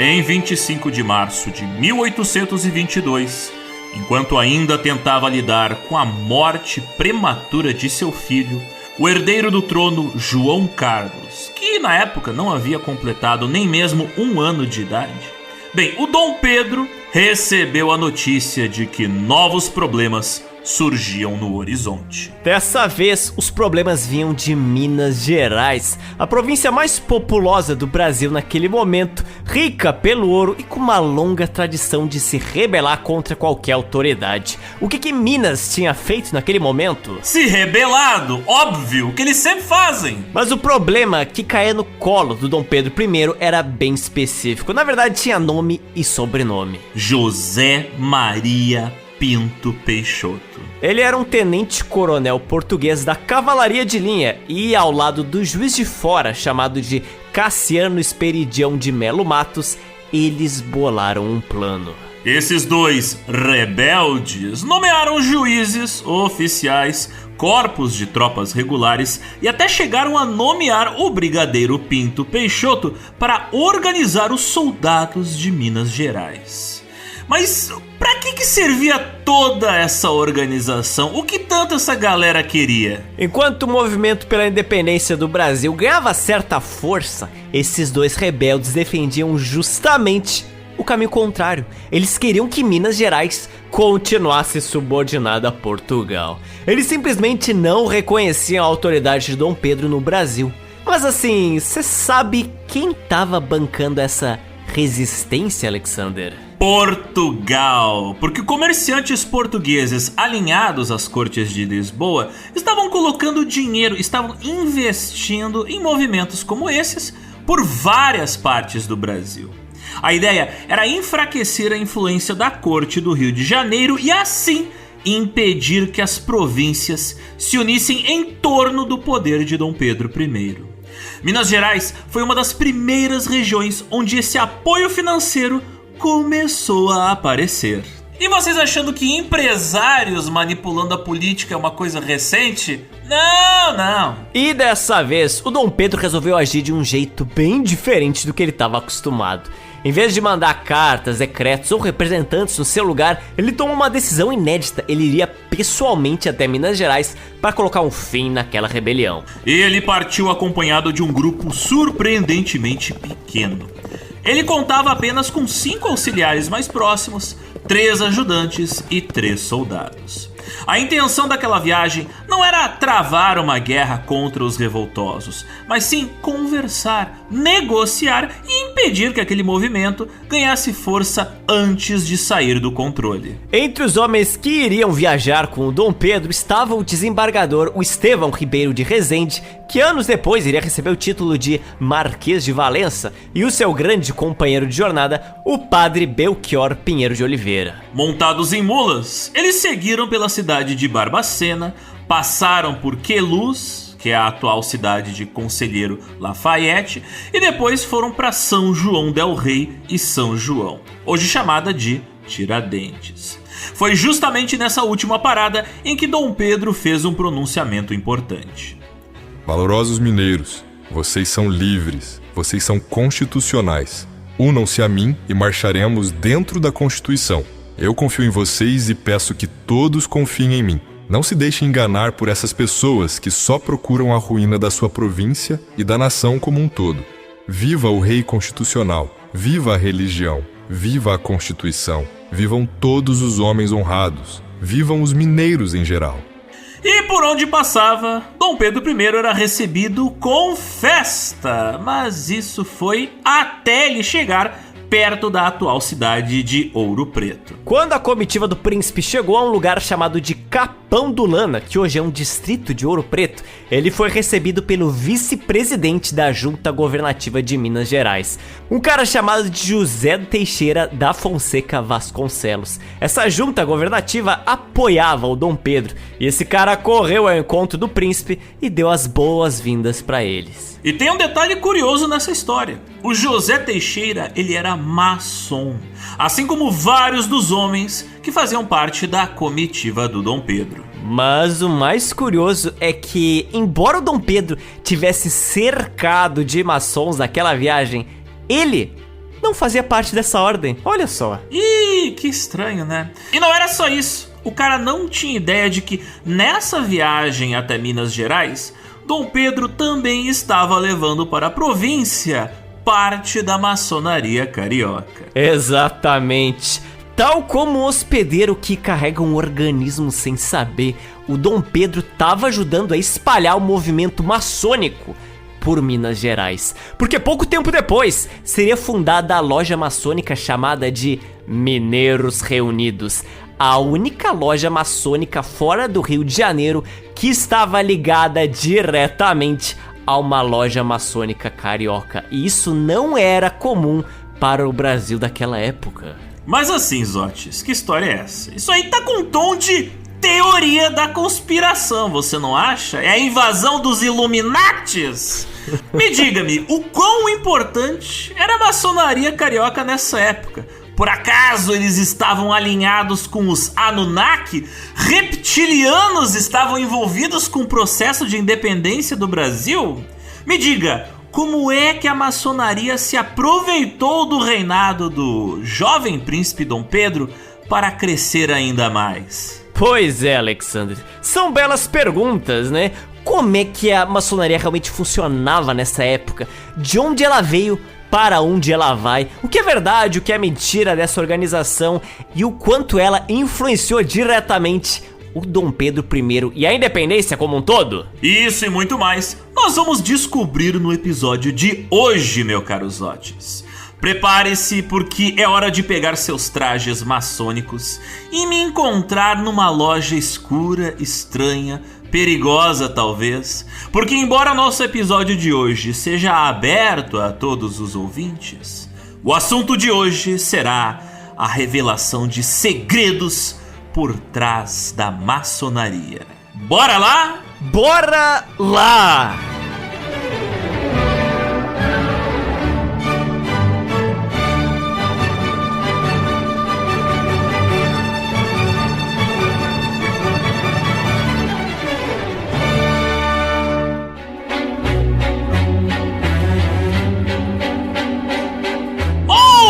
Em 25 de março de 1822, enquanto ainda tentava lidar com a morte prematura de seu filho, o herdeiro do trono, João Carlos, que na época não havia completado nem mesmo 1 ano de idade, bem, o Dom Pedro recebeu a notícia de que novos problemas surgiam no horizonte. Dessa vez, os problemas vinham de Minas Gerais, a província mais populosa do Brasil naquele momento, rica pelo ouro e com uma longa tradição de se rebelar contra qualquer autoridade. O que Minas tinha feito naquele momento? Se rebelado, óbvio, que eles sempre fazem. Mas o problema que caía no colo do Dom Pedro I era bem específico. Na verdade, tinha nome e sobrenome: José Maria Pinto Peixoto. Ele era um tenente-coronel português da cavalaria de linha e, ao lado do Juiz de Fora, chamado de Cassiano Esperidião de Melo Matos, eles bolaram um plano. Esses dois rebeldes nomearam juízes, oficiais, corpos de tropas regulares e até chegaram a nomear o brigadeiro Pinto Peixoto para organizar os soldados de Minas Gerais. Mas pra que servia toda essa organização? O que tanto essa galera queria? Enquanto o movimento pela independência do Brasil ganhava certa força, esses dois rebeldes defendiam justamente o caminho contrário. Eles queriam que Minas Gerais continuasse subordinada a Portugal. Eles simplesmente não reconheciam a autoridade de Dom Pedro no Brasil. Mas assim, você sabe quem tava bancando essa resistência, Alexander? Portugal, porque comerciantes portugueses alinhados às cortes de Lisboa estavam colocando dinheiro, estavam investindo em movimentos como esses por várias partes do Brasil. A ideia era enfraquecer a influência da corte do Rio de Janeiro e assim impedir que as províncias se unissem em torno do poder de Dom Pedro I. Minas Gerais foi uma das primeiras regiões onde esse apoio financeiro começou a aparecer. E vocês achando que empresários manipulando a política é uma coisa recente? Não. E dessa vez, o Dom Pedro resolveu agir de um jeito bem diferente do que ele estava acostumado. Em vez de mandar cartas, decretos ou representantes no seu lugar, ele tomou uma decisão inédita. Ele iria pessoalmente até Minas Gerais para colocar um fim naquela rebelião. Ele partiu acompanhado de um grupo surpreendentemente pequeno. Ele contava apenas com 5 auxiliares mais próximos, 3 ajudantes e 3 soldados. A intenção daquela viagem não era travar uma guerra contra os revoltosos, mas sim conversar, negociar e impedir que aquele movimento ganhasse força antes de sair do controle. Entre os homens que iriam viajar com o Dom Pedro estava o desembargador Estevão Ribeiro de Rezende, que anos depois iria receber o título de Marquês de Valença, e o seu grande companheiro de jornada, o padre Belchior Pinheiro de Oliveira. Montados em mulas, eles seguiram pela cidade de Barbacena, passaram por Queluz, que é a atual cidade de Conselheiro Lafayette, e depois foram para São João del Rei e São João, hoje chamada de Tiradentes. Foi justamente nessa última parada em que Dom Pedro fez um pronunciamento importante. Valorosos mineiros, vocês são livres, vocês são constitucionais. Unam-se a mim e marcharemos dentro da Constituição. Eu confio em vocês e peço que todos confiem em mim. Não se deixem enganar por essas pessoas que só procuram a ruína da sua província e da nação como um todo. Viva o rei constitucional, viva a religião, viva a Constituição, vivam todos os homens honrados, vivam os mineiros em geral. E por onde passava, Dom Pedro I era recebido com festa, mas isso foi até ele chegar perto da atual cidade de Ouro Preto. Quando a comitiva do príncipe chegou a um lugar chamado de Capão do Lana, que hoje é um distrito de Ouro Preto, ele foi recebido pelo vice-presidente da Junta Governativa de Minas Gerais, um cara chamado de José Teixeira da Fonseca Vasconcelos. Essa junta governativa apoiava o Dom Pedro, e esse cara correu ao encontro do príncipe e deu as boas-vindas para eles. E tem um detalhe curioso nessa história. O José Teixeira, ele era maçom, assim como vários dos homens que faziam parte da comitiva do Dom Pedro. Mas o mais curioso é que, embora o Dom Pedro tivesse cercado de maçons naquela viagem, ele não fazia parte dessa ordem. Olha só. Ih, que estranho, né? E não era só isso. O cara não tinha ideia de que nessa viagem até Minas Gerais, Dom Pedro também estava levando para a província parte da maçonaria carioca. Exatamente. Tal como um hospedeiro que carrega um organismo sem saber, o Dom Pedro estava ajudando a espalhar o movimento maçônico por Minas Gerais. Porque pouco tempo depois seria fundada a loja maçônica chamada de Mineiros Reunidos, a única loja maçônica fora do Rio de Janeiro que estava ligada diretamente a uma loja maçônica carioca. E isso não era comum para o Brasil daquela época. Mas assim, Zotes, que história é essa? Isso aí tá com um tom de teoria da conspiração, você não acha? É a invasão dos Illuminates? Me diga-me, o quão importante era a maçonaria carioca nessa época? Por acaso eles estavam alinhados com os Anunnaki? Reptilianos estavam envolvidos com o processo de independência do Brasil? Me diga, como é que a maçonaria se aproveitou do reinado do jovem príncipe Dom Pedro para crescer ainda mais? Pois é, Alexander. São belas perguntas, né? Como é que a maçonaria realmente funcionava nessa época? De onde ela veio? Para onde ela vai? O que é verdade, o que é mentira dessa organização? E o quanto ela influenciou diretamente o Dom Pedro I e a independência como um todo? Isso e muito mais nós vamos descobrir no episódio de hoje, meu caro Zotes. Prepare-se, porque é hora de pegar seus trajes maçônicos e me encontrar numa loja escura, estranha, perigosa talvez, porque embora nosso episódio de hoje seja aberto a todos os ouvintes, o assunto de hoje será a revelação de segredos por trás da maçonaria. Bora lá? Bora lá!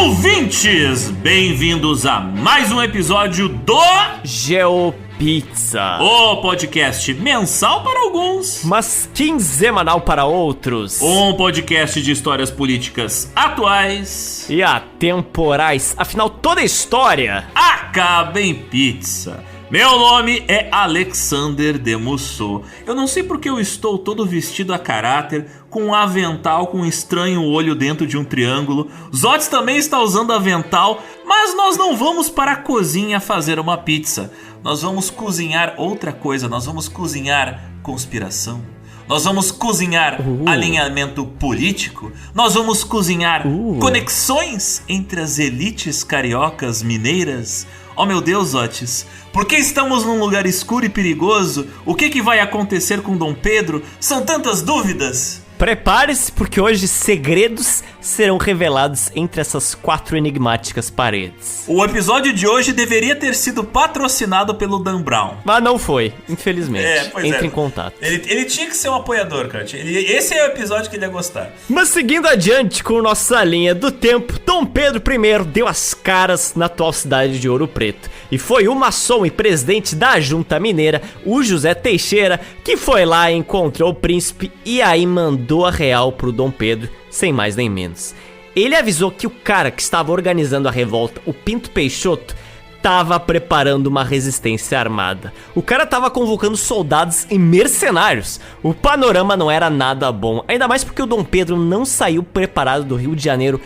Ouvintes, bem-vindos a mais um episódio do GeoPizza, o podcast mensal para alguns, mas quinzenal para outros. Um podcast de histórias políticas atuais e atemporais. Afinal, toda história acaba em pizza. Meu nome é Alexander de Musso. Eu não sei porque eu estou todo vestido a caráter, com um avental com um estranho olho dentro de um triângulo. Zotes também está usando avental, mas nós não vamos para a cozinha fazer uma pizza. Nós vamos cozinhar outra coisa, nós vamos cozinhar conspiração. Nós vamos cozinhar alinhamento político. Nós vamos cozinhar conexões entre as elites cariocas mineiras. Oh meu Deus, Zotes, por que estamos num lugar escuro e perigoso? O que vai acontecer com Dom Pedro? São tantas dúvidas. Prepare-se, porque hoje segredos serão revelados entre essas 4 enigmáticas paredes. O episódio de hoje deveria ter sido patrocinado pelo Dan Brown, mas não foi, infelizmente. Entre em contato. Ele tinha que ser um apoiador, cara. Esse é o episódio que ele ia gostar. Mas seguindo adiante com nossa linha do tempo, Dom Pedro I deu as caras na atual cidade de Ouro Preto. E foi o maçom e presidente da Junta Mineira, o José Teixeira, que foi lá e encontrou o príncipe e aí mandou a real pro Dom Pedro, sem mais nem menos. Ele avisou que o cara que estava organizando a revolta, o Pinto Peixoto, tava preparando uma resistência armada. O cara tava convocando soldados e mercenários. O panorama não era nada bom, ainda mais porque o Dom Pedro não saiu preparado do Rio de Janeiro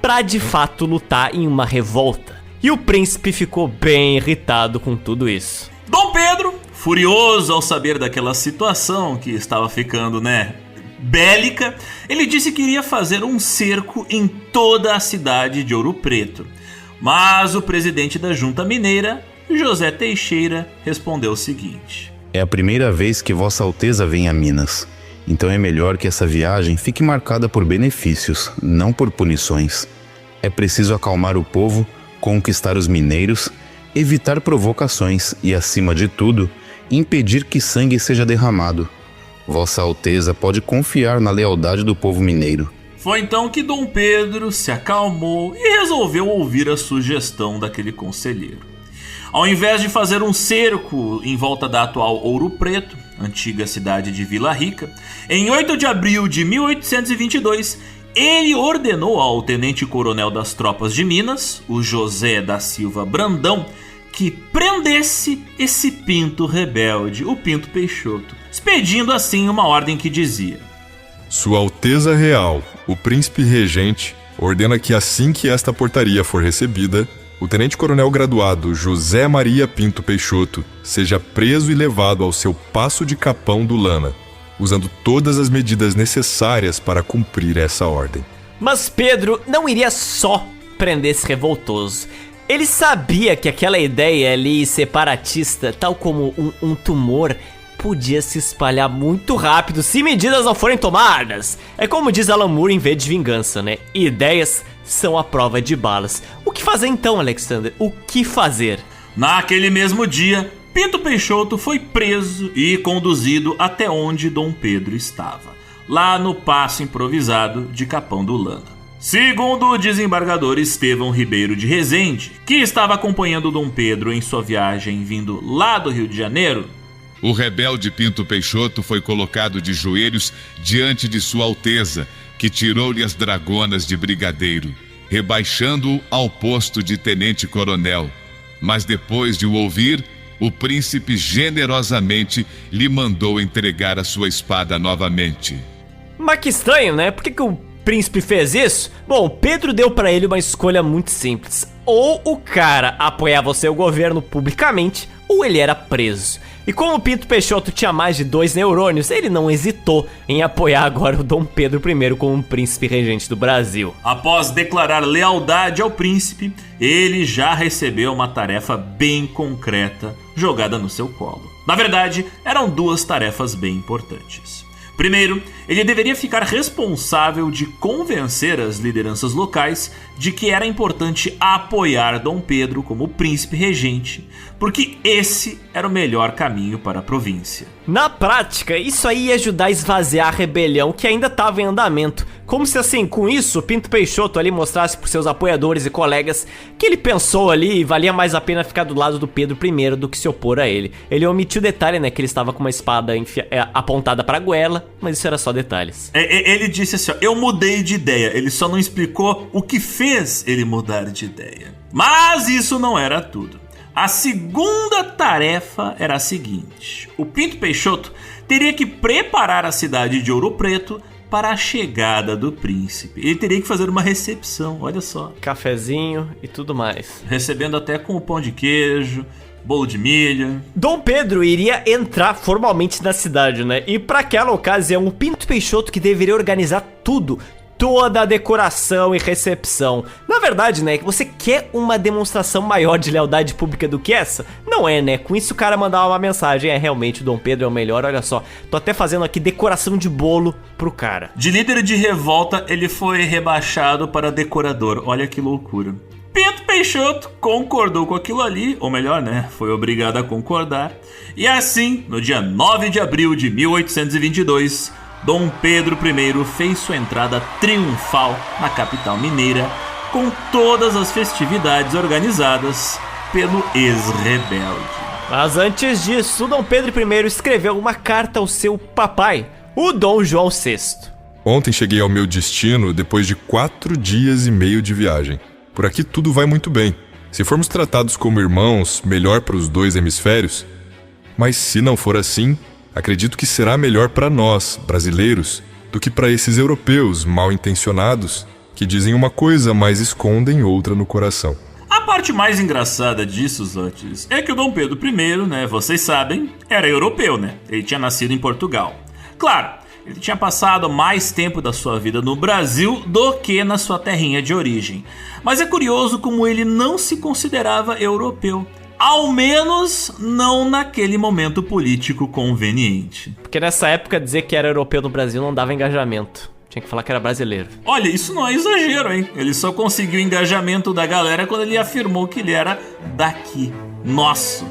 pra de fato lutar em uma revolta. E o príncipe ficou bem irritado com tudo isso. Dom Pedro, furioso ao saber daquela situação que estava ficando, bélica, ele disse que iria fazer um cerco em toda a cidade de Ouro Preto. Mas o presidente da Junta Mineira, José Teixeira, respondeu o seguinte: é a primeira vez que Vossa Alteza vem a Minas, então é melhor que essa viagem fique marcada por benefícios, não por punições. É preciso acalmar o povo, conquistar os mineiros, evitar provocações e, acima de tudo, impedir que sangue seja derramado. Vossa Alteza pode confiar na lealdade do povo mineiro. Foi então que Dom Pedro se acalmou e resolveu ouvir a sugestão daquele conselheiro. Ao invés de fazer um cerco em volta da atual Ouro Preto, antiga cidade de Vila Rica, em 8 de abril de 1822, ele ordenou ao tenente-coronel das tropas de Minas, o José da Silva Brandão, que prendesse esse pinto rebelde, o Pinto Peixoto, expedindo assim uma ordem que dizia: Sua Alteza Real, o Príncipe Regente, ordena que assim que esta portaria for recebida, o tenente-coronel graduado José Maria Pinto Peixoto seja preso e levado ao seu Paço de Capão do Lana, usando todas as medidas necessárias para cumprir essa ordem. Mas Pedro não iria só prender esse revoltoso. Ele sabia que aquela ideia ali separatista, tal como um tumor, podia se espalhar muito rápido se medidas não forem tomadas. É como diz Alan Moore em V de Vingança, né? Ideias são a prova de balas. O que fazer então, Alexander? O que fazer? Naquele mesmo dia, Pinto Peixoto foi preso e conduzido até onde Dom Pedro estava, lá no paço improvisado de Capão do Lana. Segundo o desembargador Estevão Ribeiro de Rezende, que estava acompanhando Dom Pedro em sua viagem vindo lá do Rio de Janeiro, o rebelde Pinto Peixoto foi colocado de joelhos diante de Sua Alteza, que tirou-lhe as dragonas de brigadeiro, rebaixando-o ao posto de tenente-coronel. Mas depois de o ouvir, o príncipe generosamente lhe mandou entregar a sua espada novamente. Mas que estranho, né? Por que o príncipe fez isso? Bom, Pedro deu pra ele uma escolha muito simples. Ou o cara apoiava o seu governo publicamente, ou ele era preso. E como o Pinto Peixoto tinha mais de 2 neurônios, ele não hesitou em apoiar agora o Dom Pedro I como príncipe regente do Brasil. Após declarar lealdade ao príncipe, ele já recebeu uma tarefa bem concreta jogada no seu colo. Na verdade, eram 2 tarefas bem importantes. Primeiro, ele deveria ficar responsável de convencer as lideranças locais de que era importante apoiar Dom Pedro como príncipe regente, porque esse era o melhor caminho para a província. Na prática, isso aí ia ajudar a esvaziar a rebelião que ainda estava em andamento. Como se assim, com isso, Pinto Peixoto ali mostrasse para seus apoiadores e colegas que ele pensou ali valia mais a pena ficar do lado do Pedro I do que se opor a ele. Ele omitiu o detalhe, né, que ele estava com uma espada apontada para a goela, mas isso era só detalhes. Ele disse assim, ó, eu mudei de ideia, ele só não explicou o que fez ele mudar de ideia. Mas isso não era tudo. A segunda tarefa era a seguinte: o Pinto Peixoto teria que preparar a cidade de Ouro Preto para a chegada do príncipe. Ele teria que fazer uma recepção, olha só. Cafezinho e tudo mais. Recebendo até com o pão de queijo, bolo de milho. Dom Pedro iria entrar formalmente na cidade, né? E para aquela ocasião, o Pinto Peixoto que deveria organizar tudo, toda a decoração e recepção. Na verdade, né, você quer uma demonstração maior de lealdade pública do que essa? Não é, né? Com isso o cara mandava uma mensagem, realmente o Dom Pedro é o melhor, olha só. Tô até fazendo aqui decoração de bolo pro cara. De líder de revolta, ele foi rebaixado para decorador, olha que loucura. Pinto Peixoto concordou com aquilo ali, ou melhor, né, foi obrigado a concordar. E assim, no dia 9 de abril de 1822, Dom Pedro I fez sua entrada triunfal na capital mineira, com todas as festividades organizadas pelo ex-rebelde. Mas antes disso, Dom Pedro I escreveu uma carta ao seu papai, o Dom João VI. Ontem cheguei ao meu destino depois de 4 dias e meio de viagem. Por aqui tudo vai muito bem. Se formos tratados como irmãos, melhor para os 2 hemisférios. Mas se não for assim, acredito que será melhor para nós, brasileiros, do que para esses europeus mal intencionados que dizem uma coisa, mas escondem outra no coração. A parte mais engraçada disso, Zotes, é que o Dom Pedro I, né, vocês sabem, era europeu, né? Ele tinha nascido em Portugal. Claro, ele tinha passado mais tempo da sua vida no Brasil do que na sua terrinha de origem. Mas é curioso como ele não se considerava europeu. Ao menos não naquele momento político conveniente. Porque nessa época dizer que era europeu no Brasil não dava engajamento. Tinha que falar que era brasileiro. Olha, isso não é exagero, hein? Ele só conseguiu o engajamento da galera quando ele afirmou que ele era daqui, nosso.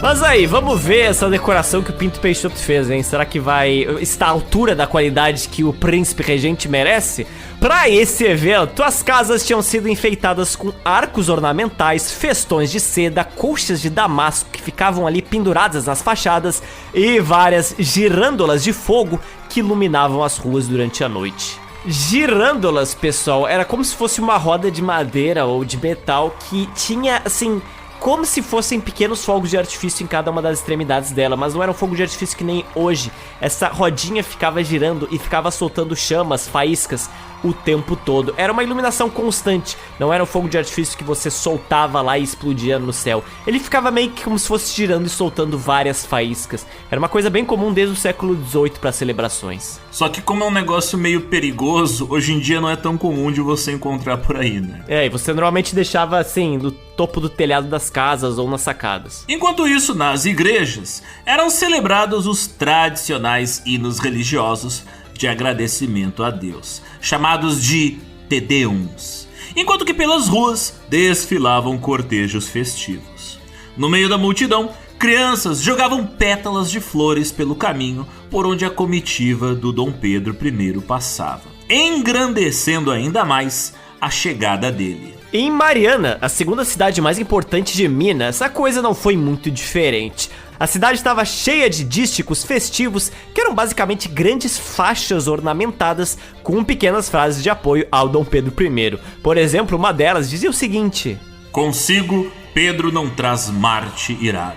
Mas aí, vamos ver essa decoração que o Pinto Peixoto fez, hein? Será que vai estar à altura da qualidade que o príncipe regente merece? Para esse evento, as casas tinham sido enfeitadas com arcos ornamentais, festões de seda, colchas de damasco que ficavam ali penduradas nas fachadas e várias girândolas de fogo que iluminavam as ruas durante a noite. Girândolas, pessoal, era como se fosse uma roda de madeira ou de metal que tinha, assim, como se fossem pequenos fogos de artifício em cada uma das extremidades dela, mas não era um fogo de artifício que nem hoje. Essa rodinha ficava girando e ficava soltando chamas, faíscas o tempo todo. Era uma iluminação constante, não era um fogo de artifício que você soltava lá e explodia no céu. Ele ficava meio que como se fosse girando e soltando várias faíscas. Era uma coisa bem comum desde o século XVIII para celebrações. Só que como é um negócio meio perigoso, hoje em dia não é tão comum de você encontrar por aí, né? E você normalmente deixava assim, no topo do telhado das casas ou nas sacadas. Enquanto isso, nas igrejas, eram celebrados os tradicionais hinos religiosos de agradecimento a Deus, chamados de Te Deums, enquanto que pelas ruas desfilavam cortejos festivos. No meio da multidão, crianças jogavam pétalas de flores pelo caminho por onde a comitiva do Dom Pedro I passava, engrandecendo ainda mais a chegada dele. Em Mariana, a segunda cidade mais importante de Minas, a coisa não foi muito diferente. A cidade estava cheia de dísticos festivos, que eram basicamente grandes faixas ornamentadas com pequenas frases de apoio ao Dom Pedro I. Por exemplo, uma delas dizia o seguinte: Consigo, Pedro não traz Marte irado,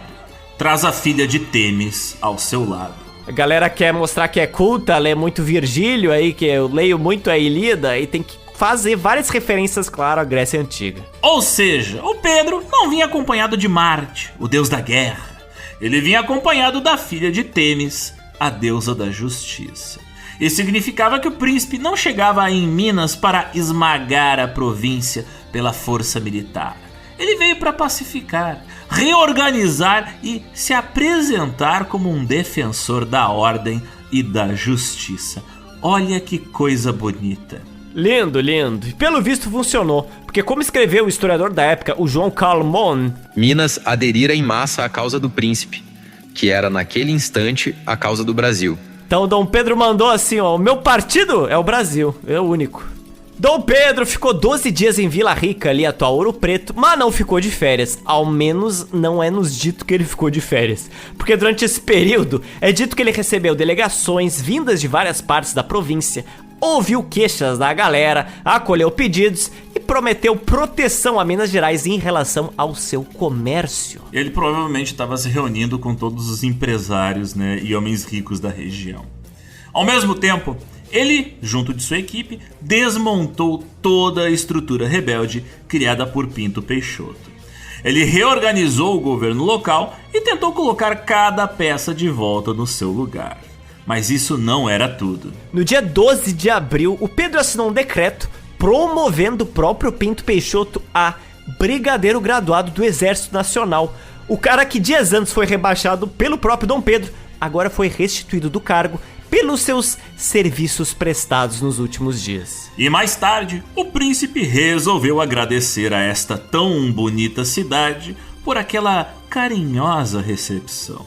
traz a filha de Temis ao seu lado. A galera quer mostrar que é culta, lê muito Virgílio aí, que eu leio muito a Ilíada, e tem que fazer várias referências, claro, à Grécia Antiga. Ou seja, o Pedro não vinha acompanhado de Marte, o deus da guerra. Ele vinha acompanhado da filha de Temis, a deusa da justiça. Isso significava que o príncipe não chegava em Minas para esmagar a província pela força militar. Ele veio para pacificar, reorganizar e se apresentar como um defensor da ordem e da justiça. Olha que coisa bonita. Lindo, lindo. E pelo visto funcionou, porque como escreveu o historiador da época, o João Calmon, Minas aderira em massa à causa do príncipe, que era naquele instante a causa do Brasil. Então Dom Pedro mandou assim, ó: o meu partido é o Brasil, é o único. Dom Pedro ficou 12 dias em Vila Rica, ali atual Ouro Preto, mas não ficou de férias. Ao menos não é nos dito que ele ficou de férias. Porque durante esse período é dito que ele recebeu delegações vindas de várias partes da província, ouviu queixas da galera, acolheu pedidos e prometeu proteção a Minas Gerais em relação ao seu comércio. Ele provavelmente estava se reunindo com todos os empresários, né, e homens ricos da região. Ao mesmo tempo, ele, junto de sua equipe, desmontou toda a estrutura rebelde criada por Pinto Peixoto. Ele reorganizou o governo local e tentou colocar cada peça de volta no seu lugar. Mas isso não era tudo. No dia 12 de abril, o Pedro assinou um decreto promovendo o próprio Pinto Peixoto a brigadeiro graduado do Exército Nacional. O cara que dias antes foi rebaixado pelo próprio Dom Pedro, agora foi restituído do cargo pelos seus serviços prestados nos últimos dias. E mais tarde, o príncipe resolveu agradecer a esta tão bonita cidade por aquela carinhosa recepção.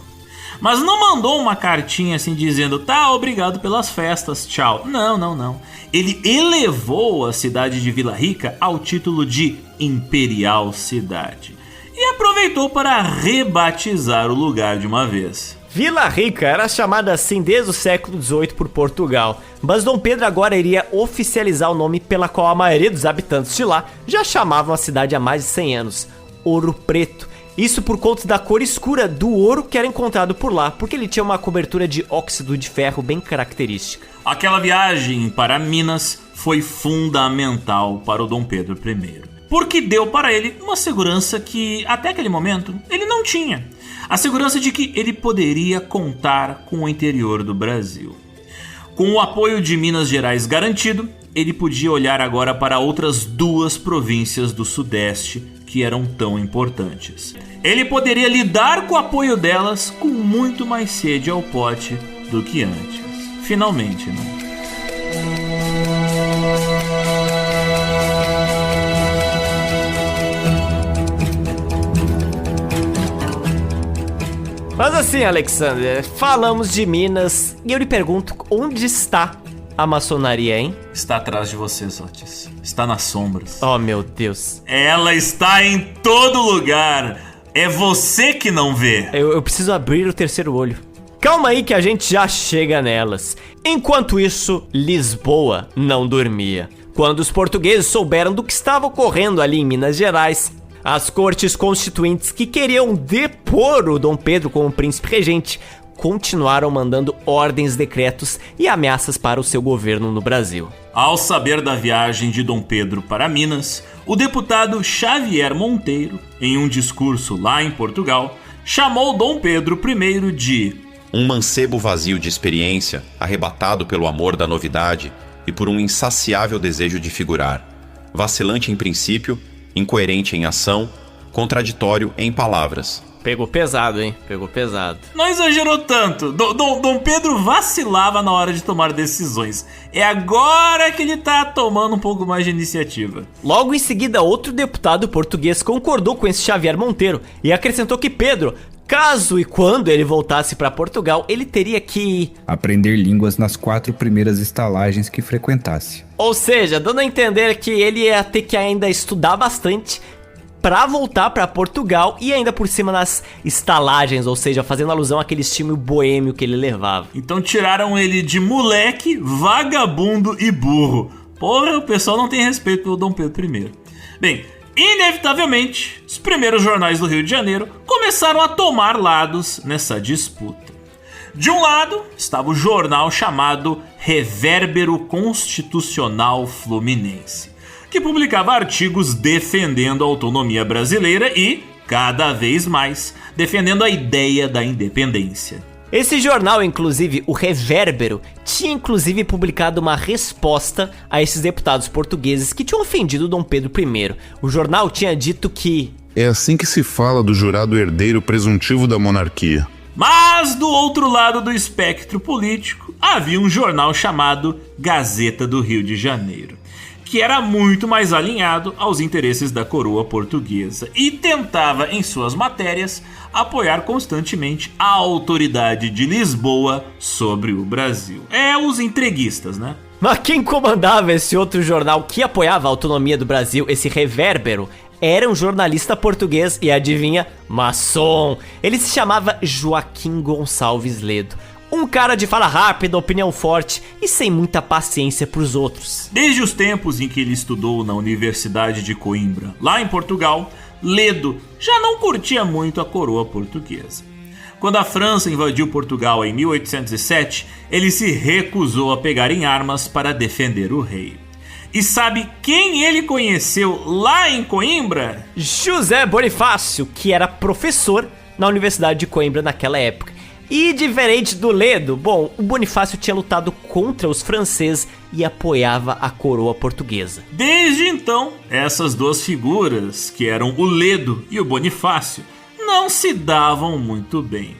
Mas não mandou uma cartinha assim dizendo: tá, obrigado pelas festas, tchau. Não. Ele elevou a cidade de Vila Rica ao título de Imperial Cidade e aproveitou para rebatizar o lugar de uma vez. Vila Rica era chamada assim desde o século XVIII por Portugal, mas Dom Pedro agora iria oficializar o nome pela qual a maioria dos habitantes de lá já chamavam a cidade há mais de 100 anos, Ouro Preto. Isso por conta da cor escura do ouro que era encontrado por lá, porque ele tinha uma cobertura de óxido de ferro bem característica. Aquela viagem para Minas foi fundamental para o Dom Pedro I, porque deu para ele uma segurança que até aquele momento ele não tinha. A segurança de que ele poderia contar com o interior do Brasil. Com o apoio de Minas Gerais garantido, ele podia olhar agora para outras duas províncias do Sudeste que eram tão importantes. Ele poderia lidar com o apoio delas com muito mais sede ao pote do que antes. Finalmente, né? Mas assim, Alexander, falamos de Minas e eu lhe pergunto, onde está a maçonaria, hein? Está atrás de você, Sotis. Está nas sombras. Oh, meu Deus. Ela está em todo lugar. É você que não vê. Eu preciso abrir o terceiro olho. Calma aí que a gente já chega nelas. Enquanto isso, Lisboa não dormia. Quando os portugueses souberam do que estava ocorrendo ali em Minas Gerais, as cortes constituintes que queriam depor o Dom Pedro como príncipe regente continuaram mandando ordens, decretos e ameaças para o seu governo no Brasil. Ao saber da viagem de Dom Pedro para Minas, o deputado Xavier Monteiro, em um discurso lá em Portugal, chamou Dom Pedro I de um mancebo vazio de experiência, arrebatado pelo amor da novidade e por um insaciável desejo de figurar, vacilante em princípio, incoerente em ação, contraditório em palavras. Pegou pesado, hein? Pegou pesado. Não exagerou tanto. Dom Pedro vacilava na hora de tomar decisões. É agora que ele tá tomando um pouco mais de iniciativa. Logo em seguida, outro deputado português concordou com esse Xavier Monteiro e acrescentou que Pedro, caso e quando ele voltasse para Portugal, ele teria que aprender línguas nas 4 primeiras estalagens que frequentasse. Ou seja, dando a entender que ele ia ter que ainda estudar bastante pra voltar pra Portugal e ainda por cima nas estalagens, ou seja, fazendo alusão àquele estilo boêmio que ele levava. Então tiraram ele de moleque, vagabundo e burro. Porra, o pessoal não tem respeito pelo Dom Pedro I. Bem, inevitavelmente, os primeiros jornais do Rio de Janeiro começaram a tomar lados nessa disputa. De um lado, estava o jornal chamado Revérbero Constitucional Fluminense, que publicava artigos defendendo a autonomia brasileira e, cada vez mais, defendendo a ideia da independência. Esse jornal, inclusive, o Revérbero, tinha inclusive publicado uma resposta a esses deputados portugueses que tinham ofendido Dom Pedro I. O jornal tinha dito que é assim que se fala do jurado herdeiro presuntivo da monarquia. Mas, do outro lado do espectro político, havia um jornal chamado Gazeta do Rio de Janeiro, que era muito mais alinhado aos interesses da coroa portuguesa e tentava, em suas matérias, apoiar constantemente a autoridade de Lisboa sobre o Brasil. É, os entreguistas, né? Mas quem comandava esse outro jornal que apoiava a autonomia do Brasil, esse Revérbero, era um jornalista português e, adivinha, maçom. Ele se chamava Joaquim Gonçalves Ledo. Um cara de fala rápida, opinião forte e sem muita paciência pros outros. Desde os tempos em que ele estudou na Universidade de Coimbra, lá em Portugal, Ledo já não curtia muito a coroa portuguesa. Quando a França invadiu Portugal em 1807, ele se recusou a pegar em armas para defender o rei. E sabe quem ele conheceu lá em Coimbra? José Bonifácio, que era professor na Universidade de Coimbra naquela época. E diferente do Ledo, bom, o Bonifácio tinha lutado contra os franceses e apoiava a coroa portuguesa. Desde então, essas duas figuras, que eram o Ledo e o Bonifácio, não se davam muito bem.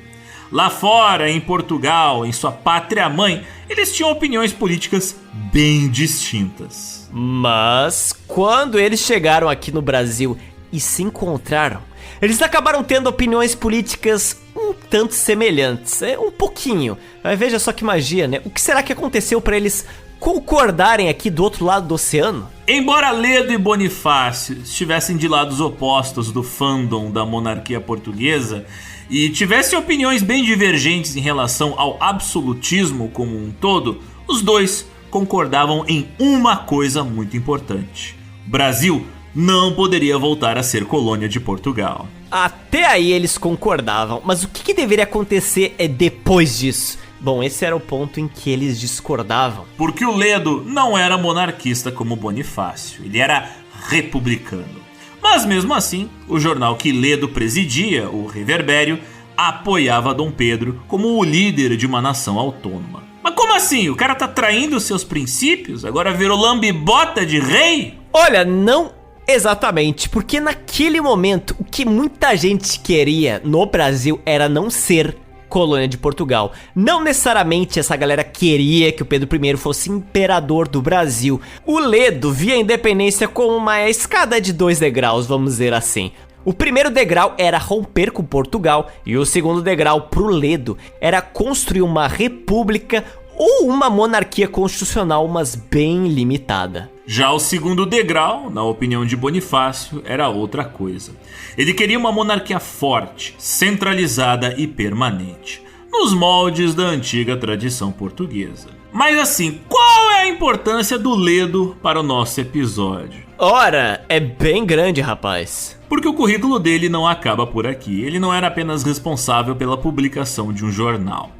Lá fora, em Portugal, em sua pátria-mãe, eles tinham opiniões políticas bem distintas. Mas, quando eles chegaram aqui no Brasil e se encontraram, eles acabaram tendo opiniões políticas um tanto semelhantes, um pouquinho. Mas veja só que magia, né? O que será que aconteceu para eles concordarem aqui do outro lado do oceano? Embora Ledo e Bonifácio estivessem de lados opostos do fandom da monarquia portuguesa e tivessem opiniões bem divergentes em relação ao absolutismo como um todo, os dois concordavam em uma coisa muito importante: o Brasil não poderia voltar a ser colônia de Portugal. Até aí eles concordavam, mas o que deveria acontecer depois disso? Bom, esse era o ponto em que eles discordavam. Porque o Ledo não era monarquista como Bonifácio, ele era republicano. Mas mesmo assim, o jornal que Ledo presidia, o Reverbério, apoiava Dom Pedro como o líder de uma nação autônoma. Mas como assim? O cara tá traindo seus princípios? Agora virou lambibota de rei? Olha, não exatamente, porque naquele momento o que muita gente queria no Brasil era não ser colônia de Portugal. Não necessariamente essa galera queria que o Pedro I fosse imperador do Brasil. O Ledo via a independência como uma escada de 2 degraus, vamos dizer assim. O primeiro degrau era romper com Portugal e o segundo degrau pro Ledo era construir uma república ou uma monarquia constitucional, mas bem limitada. Já o segundo degrau, na opinião de Bonifácio, era outra coisa. Ele queria uma monarquia forte, centralizada e permanente, nos moldes da antiga tradição portuguesa. Mas assim, qual é a importância do Ledo para o nosso episódio? Ora, é bem grande, rapaz. Porque o currículo dele não acaba por aqui. Ele não era apenas responsável pela publicação de um jornal.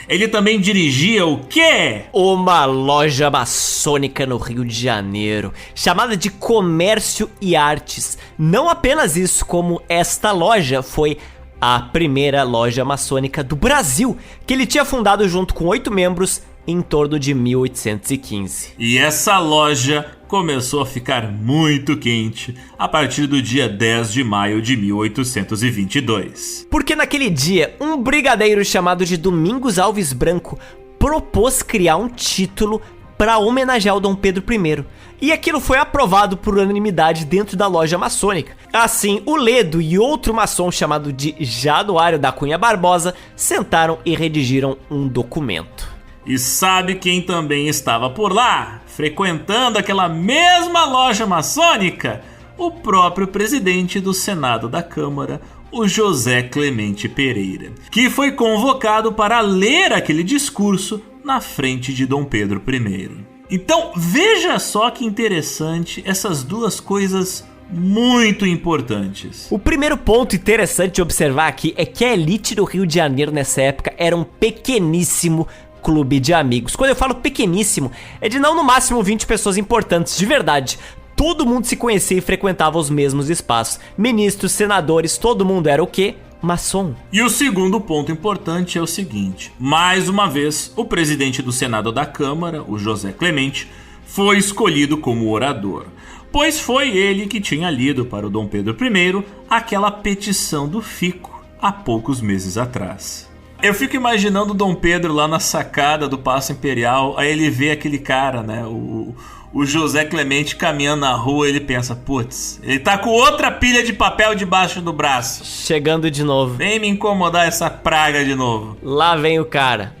Ele também dirigia o quê? Uma loja maçônica no Rio de Janeiro, chamada de Comércio e Artes. Não apenas isso, como esta loja foi a primeira loja maçônica do Brasil, que ele tinha fundado junto com 8 membros em torno de 1815. E essa loja começou a ficar muito quente a partir do dia 10 de maio de 1822. Porque naquele dia, um brigadeiro chamado de Domingos Alves Branco propôs criar um título para homenagear o Dom Pedro I. E aquilo foi aprovado por unanimidade dentro da loja maçônica. Assim, o Ledo e outro maçom chamado de Januário da Cunha Barbosa sentaram e redigiram um documento. E sabe quem também estava por lá, frequentando aquela mesma loja maçônica? O próprio presidente do Senado da Câmara, o José Clemente Pereira, que foi convocado para ler aquele discurso na frente de Dom Pedro I. Então veja só que interessante essas duas coisas muito importantes. O primeiro ponto interessante de observar aqui é que a elite do Rio de Janeiro nessa época era um pequeníssimo clube de amigos. Quando eu falo pequeníssimo, é de não no máximo 20 pessoas importantes, de verdade. Todo mundo se conhecia e frequentava os mesmos espaços. Ministros, senadores, todo mundo era o quê? Maçom. E o segundo ponto importante é o seguinte: mais uma vez, o presidente do Senado da Câmara, o José Clemente, foi escolhido como orador, pois foi ele que tinha lido para o Dom Pedro I aquela petição do Fico há poucos meses atrás. Eu fico imaginando o Dom Pedro lá na sacada do Paço Imperial, aí ele vê aquele cara, né, o José Clemente caminhando na rua, ele pensa, putz, ele tá com outra pilha de papel debaixo do braço. Chegando de novo. Vem me incomodar essa praga de novo. Lá vem o cara.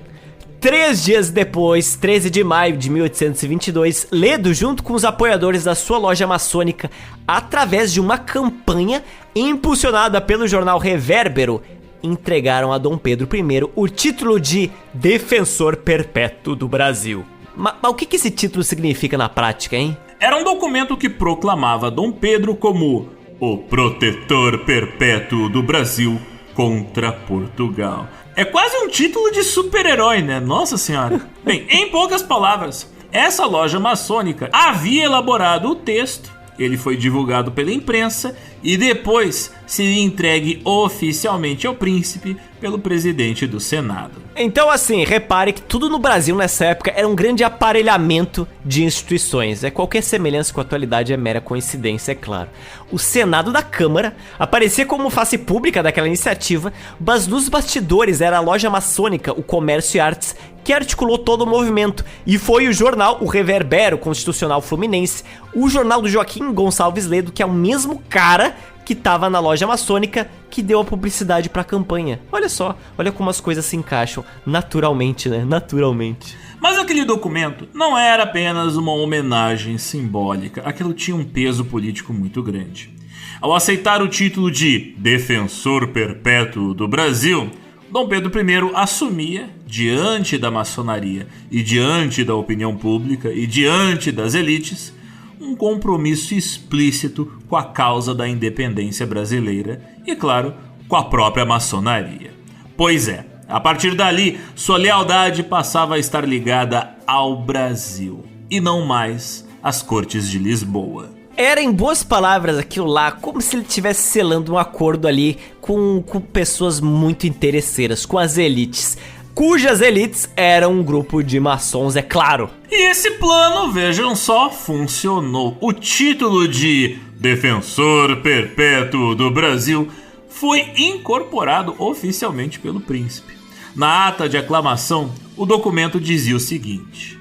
3 dias depois, 13 de maio de 1822, Ledo, junto com os apoiadores da sua loja maçônica, através de uma campanha impulsionada pelo jornal Revérbero, entregaram a Dom Pedro I o título de Defensor Perpétuo do Brasil. Mas o que esse título significa na prática, hein? Era um documento que proclamava Dom Pedro como o protetor perpétuo do Brasil contra Portugal. É quase um título de super-herói, né? Nossa senhora. Bem, em poucas palavras, essa loja maçônica havia elaborado o texto, ele foi divulgado pela imprensa e depois seria entregue oficialmente ao príncipe pelo presidente do Senado. Então assim, repare que tudo no Brasil nessa época era um grande aparelhamento de instituições. Qualquer semelhança com a atualidade é mera coincidência, é claro. O Senado da Câmara aparecia como face pública daquela iniciativa, mas nos bastidores era a loja maçônica, o Comércio e Artes, que articulou todo o movimento. E foi o jornal, o Revérbero Constitucional Fluminense, o jornal do Joaquim Gonçalves Ledo, que é o mesmo cara que tava na loja maçônica, que deu a publicidade pra campanha. Olha só, olha como as coisas se encaixam naturalmente, né? Naturalmente. Mas aquele documento não era apenas uma homenagem simbólica, aquilo tinha um peso político muito grande. Ao aceitar o título de Defensor Perpétuo do Brasil, Dom Pedro I assumia, diante da maçonaria e diante da opinião pública e diante das elites, um compromisso explícito com a causa da independência brasileira e, claro, com a própria maçonaria. Pois é, a partir dali, sua lealdade passava a estar ligada ao Brasil e não mais às cortes de Lisboa. Era, em boas palavras, aquilo lá, como se ele estivesse selando um acordo ali com pessoas muito interesseiras, com as elites, cujas elites eram um grupo de maçons, é claro. E esse plano, vejam só, funcionou. O título de Defensor Perpétuo do Brasil foi incorporado oficialmente pelo príncipe. Na ata de aclamação, o documento dizia o seguinte: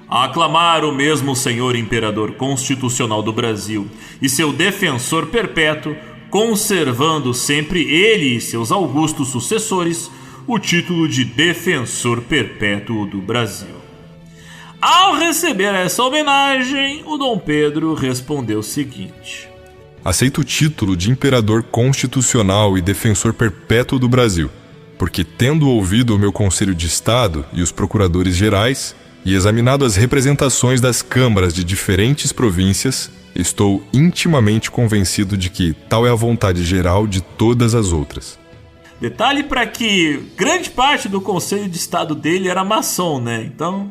a aclamar o mesmo senhor imperador constitucional do Brasil e seu defensor perpétuo, conservando sempre ele e seus augustos sucessores o título de Defensor Perpétuo do Brasil. Ao receber essa homenagem, o Dom Pedro respondeu o seguinte: Aceito o título de Imperador Constitucional e Defensor Perpétuo do Brasil, porque, tendo ouvido o meu Conselho de Estado e os Procuradores Gerais, e examinado as representações das câmaras de diferentes províncias, estou intimamente convencido de que tal é a vontade geral de todas as outras. Detalhe para que grande parte do Conselho de Estado dele era maçom, né? Então,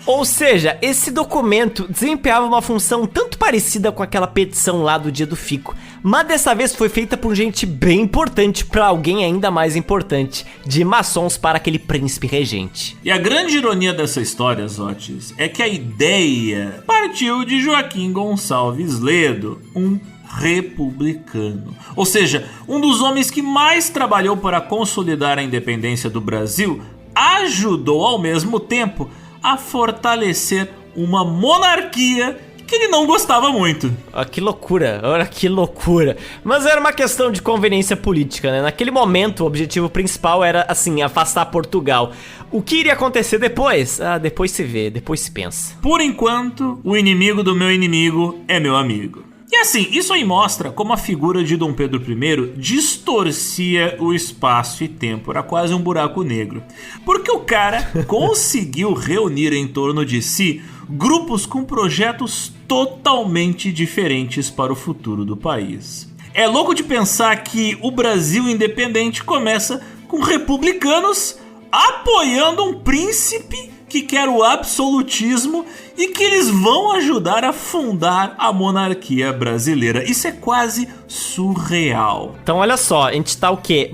Ou seja, esse documento desempenhava uma função tanto parecida com aquela petição lá do dia do fico, mas dessa vez foi feita por gente bem importante para alguém ainda mais importante, de maçons para aquele príncipe regente. E a grande ironia dessa história, Zotes, é que a ideia partiu de Joaquim Gonçalves Ledo, um republicano. Ou seja, um dos homens que mais trabalhou para consolidar a independência do Brasil, ajudou ao mesmo tempo a fortalecer uma monarquia que ele não gostava muito. Olha que loucura, olha que loucura. Mas era uma questão de conveniência política, né? Naquele momento, o objetivo principal era, assim, afastar Portugal. O que iria acontecer depois? Depois se vê, depois se pensa. Por enquanto, o inimigo do meu inimigo é meu amigo. E assim, isso aí mostra como a figura de Dom Pedro I distorcia o espaço e tempo, era quase um buraco negro. Porque o cara conseguiu reunir em torno de si grupos com projetos totalmente diferentes para o futuro do país. É louco de pensar que o Brasil independente começa com republicanos apoiando um príncipe que quer o absolutismo e que eles vão ajudar a fundar a monarquia brasileira. Isso é quase surreal. Então olha só, a gente tá o quê?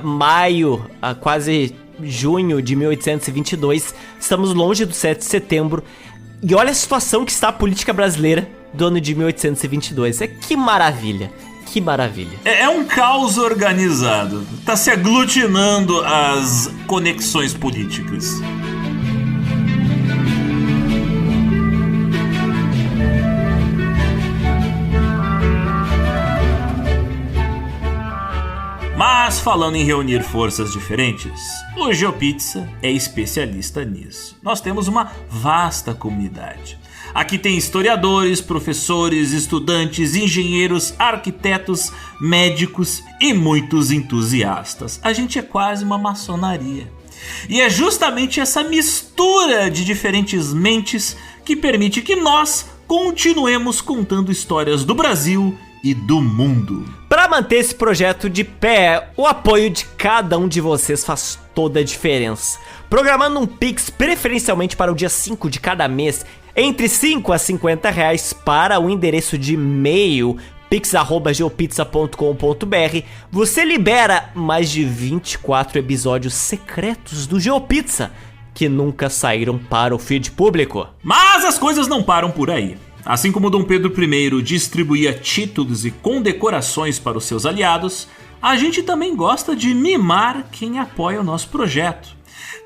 Maio, quase junho de 1822, estamos longe do 7 de setembro, e olha a situação que está a política brasileira do ano de 1822. Que maravilha. Que maravilha. É um caos organizado. Tá se aglutinando as conexões políticas. Mas falando em reunir forças diferentes, o GeoPizza é especialista nisso. Nós temos uma vasta comunidade. Aqui tem historiadores, professores, estudantes, engenheiros, arquitetos, médicos e muitos entusiastas. A gente é quase uma maçonaria. E é justamente essa mistura de diferentes mentes que permite que nós continuemos contando histórias do Brasil e do mundo. Para manter esse projeto de pé, o apoio de cada um de vocês faz toda a diferença. Programando um Pix preferencialmente para o dia 5 de cada mês, entre 5 a 50 reais para o endereço de e-mail pix@geopizza.com.br, você libera mais de 24 episódios secretos do GeoPizza que nunca saíram para o feed público. Mas as coisas não param por aí. Assim como Dom Pedro I distribuía títulos e condecorações para os seus aliados, a gente também gosta de mimar quem apoia o nosso projeto.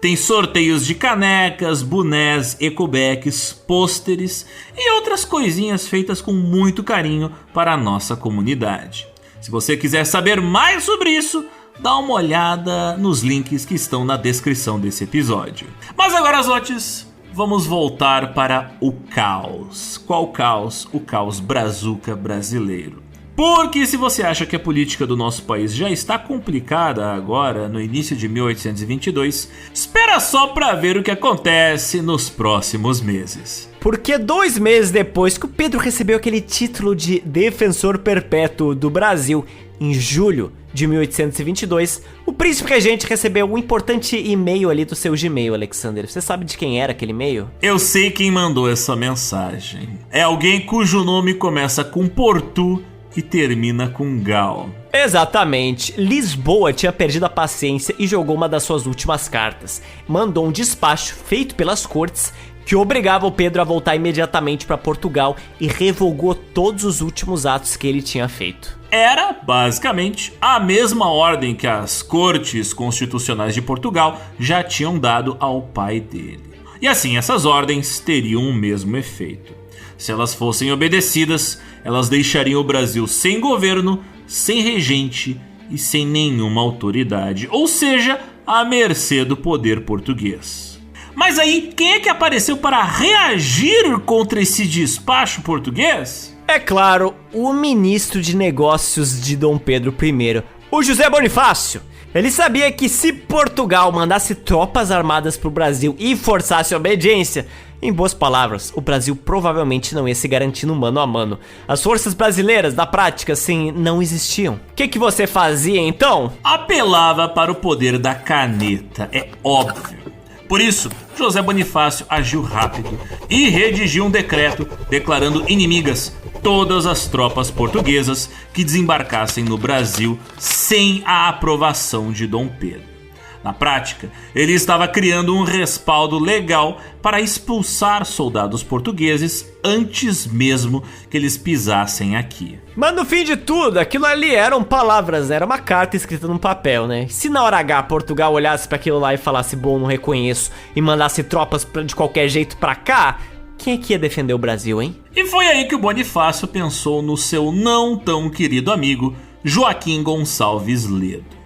Tem sorteios de canecas, bonés, ecobags, pôsteres e outras coisinhas feitas com muito carinho para a nossa comunidade. Se você quiser saber mais sobre isso, dá uma olhada nos links que estão na descrição desse episódio. Mas agora, Zotes, vamos voltar para o caos. Qual caos? O caos brazuca brasileiro. Porque se você acha que a política do nosso país já está complicada agora, no início de 1822, espera só para ver o que acontece nos próximos meses. Porque 2 meses depois que o Pedro recebeu aquele título de Defensor Perpétuo do Brasil, em julho de 1822, o príncipe regente recebeu um importante e-mail ali do seu Gmail, Alexander. Você sabe de quem era aquele e-mail? Eu sei quem mandou essa mensagem. É alguém cujo nome começa com Portu e termina com Gal. Exatamente. Lisboa tinha perdido a paciência e jogou uma das suas últimas cartas. Mandou um despacho feito pelas cortes que obrigava o Pedro a voltar imediatamente para Portugal e revogou todos os últimos atos que ele tinha feito. Era, basicamente, a mesma ordem que as cortes constitucionais de Portugal já tinham dado ao pai dele. E assim, essas ordens teriam o mesmo efeito. Se elas fossem obedecidas, elas deixariam o Brasil sem governo, sem regente e sem nenhuma autoridade, ou seja, à mercê do poder português. Mas aí, quem é que apareceu para reagir contra esse despacho português? É claro, o ministro de negócios de Dom Pedro I, o José Bonifácio. Ele sabia que se Portugal mandasse tropas armadas pro Brasil e forçasse a obediência, em boas palavras, o Brasil provavelmente não ia se garantir no mano a mano. As forças brasileiras, na prática, assim, não existiam. O que você fazia então? Apelava para o poder da caneta, é óbvio. Por isso, José Bonifácio agiu rápido e redigiu um decreto declarando inimigas todas as tropas portuguesas que desembarcassem no Brasil sem a aprovação de Dom Pedro. Na prática, ele estava criando um respaldo legal para expulsar soldados portugueses antes mesmo que eles pisassem aqui. Mas no fim de tudo, aquilo ali eram palavras, era uma carta escrita num papel, né? Se na hora H Portugal olhasse para aquilo lá e falasse, bom, não reconheço, e mandasse tropas de qualquer jeito pra cá, quem é que ia defender o Brasil, hein? E foi aí que o Bonifácio pensou no seu não tão querido amigo Joaquim Gonçalves Ledo.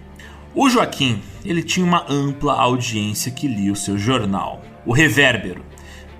O Joaquim, ele tinha uma ampla audiência que lia o seu jornal, o Revérbero.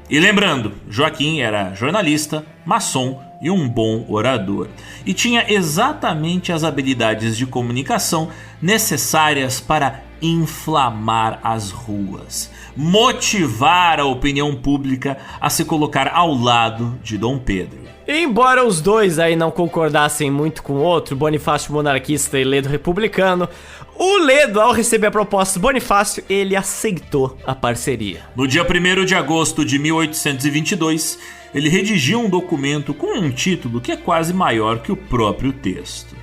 E lembrando, Joaquim era jornalista, maçom e um bom orador. E tinha exatamente as habilidades de comunicação necessárias para inflamar as ruas, motivar a opinião pública a se colocar ao lado de Dom Pedro. E embora os dois aí não concordassem muito com o outro, Bonifácio monarquista e Ledo republicano, o Ledo, ao receber a proposta do Bonifácio, ele aceitou a parceria. No dia 1º de agosto de 1822, ele redigiu um documento com um título que é quase maior que o próprio texto.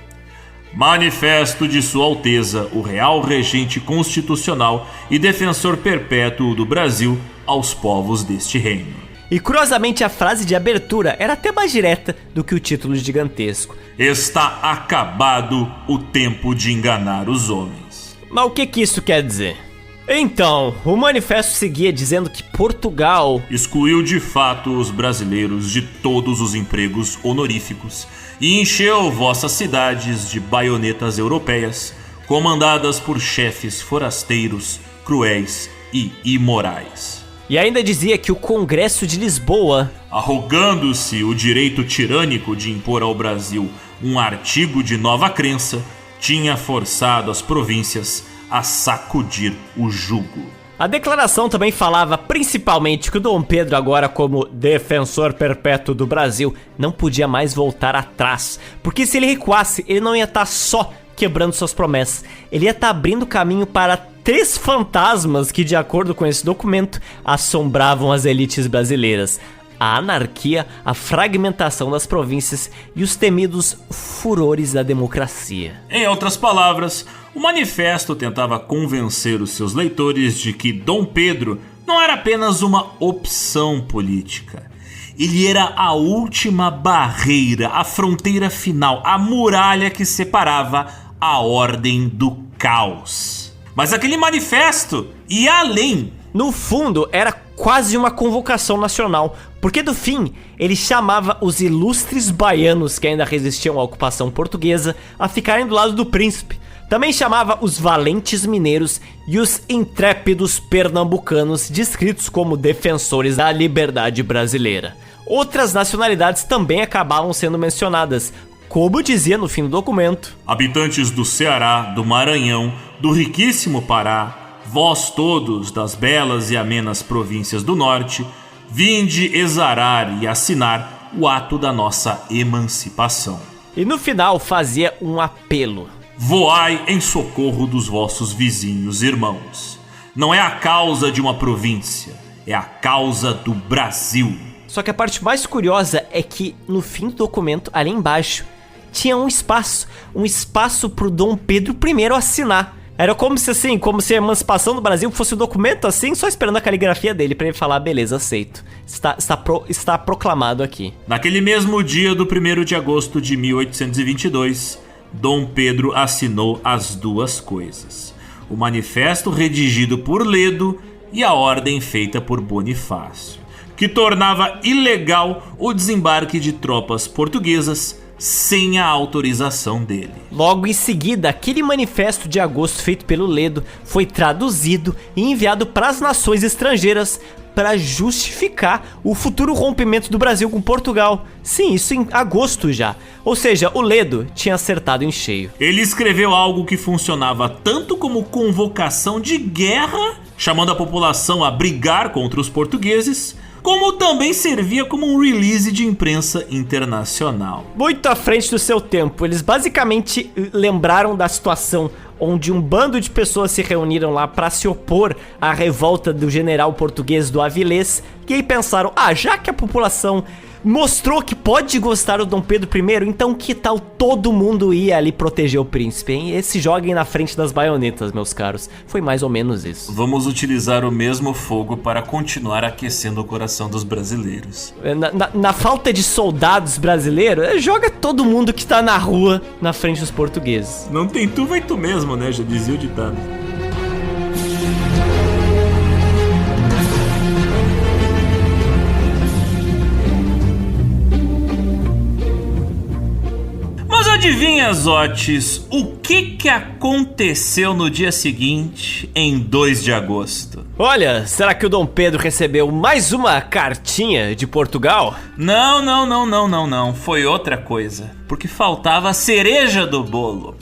Manifesto de Sua Alteza, o Real Regente Constitucional e Defensor Perpétuo do Brasil aos povos deste reino. E curiosamente a frase de abertura era até mais direta do que o título gigantesco. Está acabado o tempo de enganar os homens. Mas o que isso quer dizer? Então, o manifesto seguia dizendo que Portugal excluiu de fato os brasileiros de todos os empregos honoríficos e encheu vossas cidades de baionetas europeias, comandadas por chefes forasteiros, cruéis e imorais. E ainda dizia que o Congresso de Lisboa, arrogando-se o direito tirânico de impor ao Brasil um artigo de nova crença, tinha forçado as províncias a sacudir o jugo. A declaração também falava principalmente que o Dom Pedro, agora como defensor perpétuo do Brasil, não podia mais voltar atrás, porque se ele recuasse, ele não ia estar só quebrando suas promessas, ele ia estar abrindo caminho para 3 fantasmas que, de acordo com esse documento, assombravam as elites brasileiras: a anarquia, a fragmentação das províncias e os temidos furores da democracia. Em outras palavras, o manifesto tentava convencer os seus leitores de que Dom Pedro não era apenas uma opção política. Ele era a última barreira, a fronteira final, a muralha que separava a ordem do caos. Mas aquele manifesto ia além. No fundo, era quase uma convocação nacional, porque do fim, ele chamava os ilustres baianos que ainda resistiam à ocupação portuguesa a ficarem do lado do príncipe. Também chamava os valentes mineiros e os intrépidos pernambucanos, descritos como defensores da liberdade brasileira. Outras nacionalidades também acabavam sendo mencionadas, como dizia no fim do documento: habitantes do Ceará, do Maranhão, do riquíssimo Pará, vós todos das belas e amenas províncias do norte, vinde exarar e assinar o ato da nossa emancipação. E no final fazia um apelo: voai em socorro dos vossos vizinhos irmãos. Não é a causa de uma província, é a causa do Brasil. Só que a parte mais curiosa é que no fim do documento, ali embaixo, tinha um espaço pro Dom Pedro I assinar. Era como se a emancipação do Brasil fosse um documento assim, só esperando a caligrafia dele pra ele falar, beleza, aceito. Está proclamado aqui. Naquele mesmo dia do 1º de agosto de 1822, Dom Pedro assinou as duas coisas: o manifesto redigido por Ledo e a ordem feita por Bonifácio. que tornava ilegal o desembarque de tropas portuguesas sem a autorização dele. Logo em seguida, aquele manifesto de agosto feito pelo Ledo foi traduzido e enviado para as nações estrangeiras para justificar o futuro rompimento do Brasil com Portugal. Sim, isso em agosto já. Ou seja, o Ledo tinha acertado em cheio. Ele escreveu algo que funcionava tanto como convocação de guerra, chamando a população a brigar contra os portugueses, como também servia como um release de imprensa internacional. Muito à frente do seu tempo, eles basicamente lembraram da situação onde um bando de pessoas se reuniram lá para se opor à revolta do general português do Avilés, e aí pensaram, já que a população mostrou que pode gostar do Dom Pedro I, então que tal todo mundo ir ali proteger o príncipe, hein? E se joguem na frente das baionetas, meus caros. Foi mais ou menos isso. Vamos utilizar o mesmo fogo para continuar aquecendo o coração dos brasileiros. Na falta de soldados brasileiros, joga todo mundo que tá na rua na frente dos portugueses. Não tem tu, vai tu mesmo, né? Já dizia o ditado. Mas adivinha, Zotes, o que aconteceu no dia seguinte, em 2 de agosto? Olha, será que o Dom Pedro recebeu mais uma cartinha de Portugal? Não, foi outra coisa, porque faltava a cereja do bolo.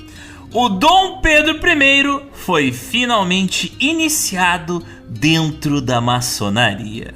O Dom Pedro I foi finalmente iniciado dentro da maçonaria.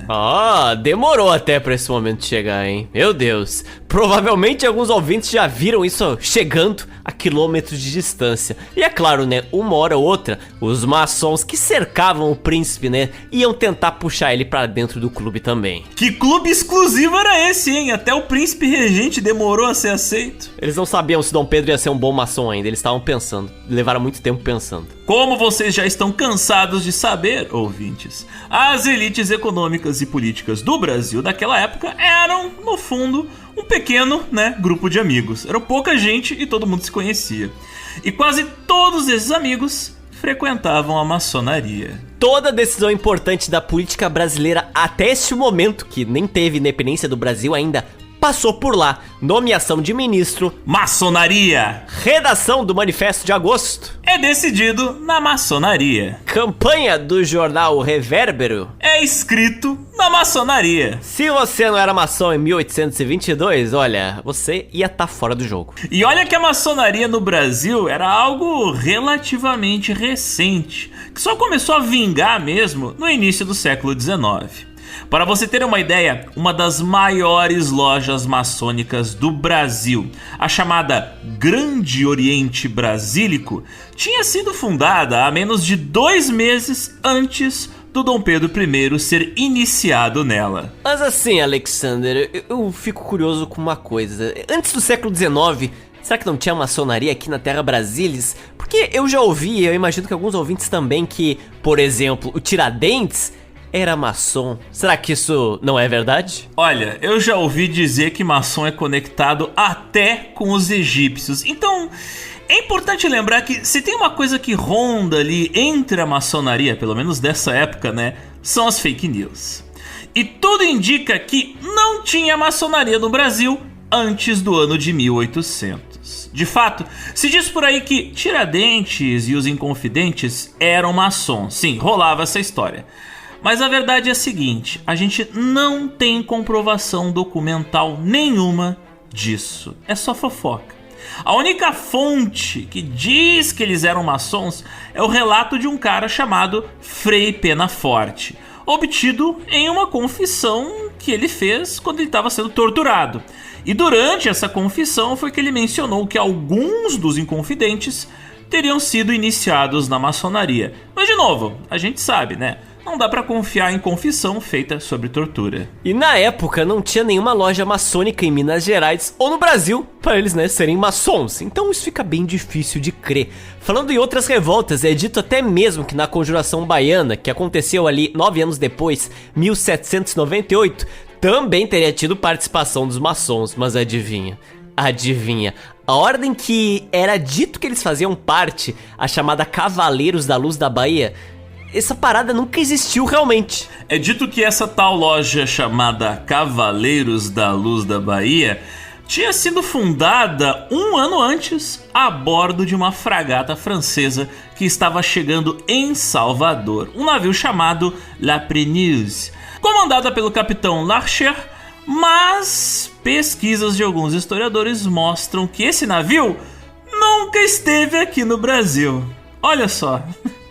Demorou até pra esse momento chegar, hein? Meu Deus. Provavelmente alguns ouvintes já viram isso chegando a quilômetros de distância. E é claro, né? Uma hora ou outra, os maçons que cercavam o príncipe, né? Iam tentar puxar ele pra dentro do clube também. Que clube exclusivo era esse, hein? Até o príncipe regente demorou a ser aceito. Eles não sabiam se Dom Pedro ia ser um bom maçom ainda. Eles estavam pensando. Levaram muito tempo pensando. Como vocês já estão cansados de saber, ouvintes, as elites econômicas e políticas do Brasil daquela época eram, no fundo, um pequeno, grupo de amigos. Era pouca gente e todo mundo se conhecia. E quase todos esses amigos frequentavam a maçonaria. Toda decisão importante da política brasileira até este momento, que nem teve independência do Brasil ainda, passou por lá. Nomeação de ministro, maçonaria. Redação do Manifesto de Agosto, é decidido na maçonaria. Campanha do jornal Revérbero, é escrito na maçonaria. Se você não era maçom em 1822, olha, você ia estar fora do jogo. E olha que a maçonaria no Brasil era algo relativamente recente, que só começou a vingar mesmo no início do século XIX. Para você ter uma ideia, uma das maiores lojas maçônicas do Brasil, a chamada Grande Oriente Brasílico, tinha sido fundada há menos de 2 meses antes do Dom Pedro I ser iniciado nela. Mas assim, Alexander, eu fico curioso com uma coisa. Antes do século XIX, será que não tinha maçonaria aqui na Terra Brasilis? Porque eu já ouvi, eu imagino que alguns ouvintes também, que, por exemplo, o Tiradentes era maçom. Será que isso não é verdade? Olha, eu já ouvi dizer que maçom é conectado até com os egípcios. Então, é importante lembrar que se tem uma coisa que ronda ali entre a maçonaria, pelo menos dessa época, são as fake news. E tudo indica que não tinha maçonaria no Brasil antes do ano de 1800. De fato, se diz por aí que Tiradentes e os Inconfidentes eram maçons. Sim, rolava essa história. Mas a verdade é a seguinte, a gente não tem comprovação documental nenhuma disso. É só fofoca. A única fonte que diz que eles eram maçons é o relato de um cara chamado Frei Penaforte, obtido em uma confissão que ele fez quando ele estava sendo torturado. E durante essa confissão foi que ele mencionou que alguns dos Inconfidentes teriam sido iniciados na maçonaria. Mas de novo, a gente sabe, não dá pra confiar em confissão feita sobre tortura. E na época não tinha nenhuma loja maçônica em Minas Gerais ou no Brasil para eles serem maçons, então isso fica bem difícil de crer. Falando em outras revoltas, é dito até mesmo que na Conjuração Baiana, que aconteceu ali 9 anos depois, 1798, também teria tido participação dos maçons, mas adivinha, a ordem que era dito que eles faziam parte, a chamada Cavaleiros da Luz da Bahia, essa parada nunca existiu realmente. É dito que essa tal loja chamada Cavaleiros da Luz da Bahia tinha sido fundada um ano antes a bordo de uma fragata francesa que estava chegando em Salvador, um navio chamado La Préneuse, comandada pelo capitão Larcher, mas pesquisas de alguns historiadores mostram que esse navio nunca esteve aqui no Brasil. Olha só.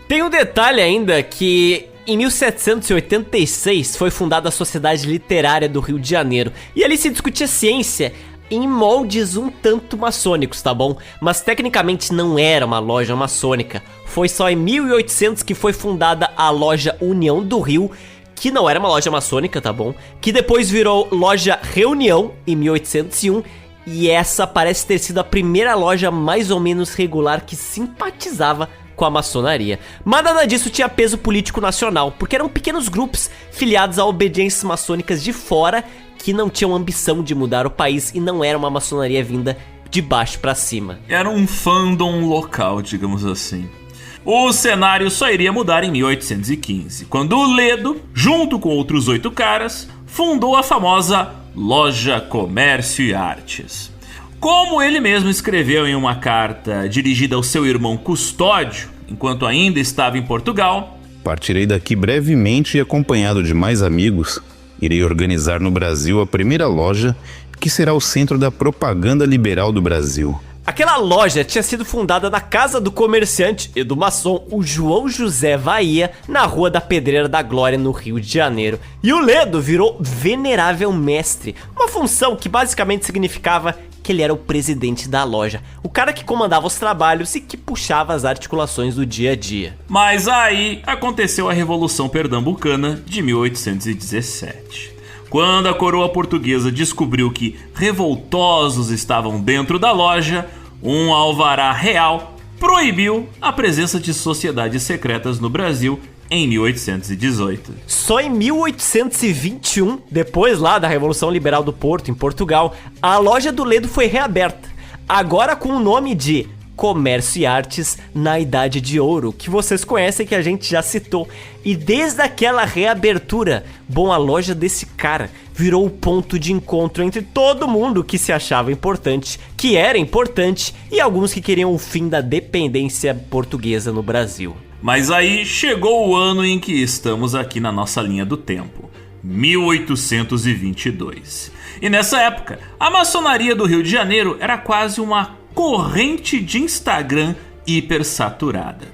Tem um detalhe ainda que em 1786 foi fundada a Sociedade Literária do Rio de Janeiro e ali se discutia ciência em moldes um tanto maçônicos, tá bom? Mas tecnicamente não era uma loja maçônica. Foi só em 1800 que foi fundada a loja União do Rio, que não era uma loja maçônica, tá bom? Que depois virou loja Reunião em 1801, e essa parece ter sido a primeira loja mais ou menos regular que simpatizava com a maçonaria. Mas nada disso tinha peso político nacional, porque eram pequenos grupos filiados a obediências maçônicas de fora que não tinham ambição de mudar o país e não era uma maçonaria vinda de baixo pra cima. Era um fandom local, digamos assim. O cenário só iria mudar em 1815, quando o Ledo, junto com outros 8 caras, fundou a famosa Loja Comércio e Artes. Como ele mesmo escreveu em uma carta dirigida ao seu irmão Custódio, enquanto ainda estava em Portugal: partirei daqui brevemente e acompanhado de mais amigos, irei organizar no Brasil a primeira loja que será o centro da propaganda liberal do Brasil. Aquela loja tinha sido fundada na casa do comerciante e do maçom o João José Bahia, na Rua da Pedreira da Glória, no Rio de Janeiro. E o Ledo virou venerável mestre, uma função que basicamente significava que ele era o presidente da loja, o cara que comandava os trabalhos e que puxava as articulações do dia a dia. Mas aí aconteceu a Revolução Pernambucana de 1817. Quando a coroa portuguesa descobriu que revoltosos estavam dentro da loja, um alvará real proibiu a presença de sociedades secretas no Brasil em 1818. Só em 1821, depois lá da Revolução Liberal do Porto, em Portugal, a loja do Ledo foi reaberta, agora com o nome de Comércio e Artes na Idade de Ouro, que vocês conhecem, que a gente já citou. E desde aquela reabertura, a loja desse cara virou o ponto de encontro entre todo mundo que se achava importante, que era importante, e alguns que queriam o fim da dependência portuguesa no Brasil. Mas aí chegou o ano em que estamos aqui na nossa linha do tempo, 1822. E nessa época, a maçonaria do Rio de Janeiro era quase uma corrente de Instagram hipersaturada.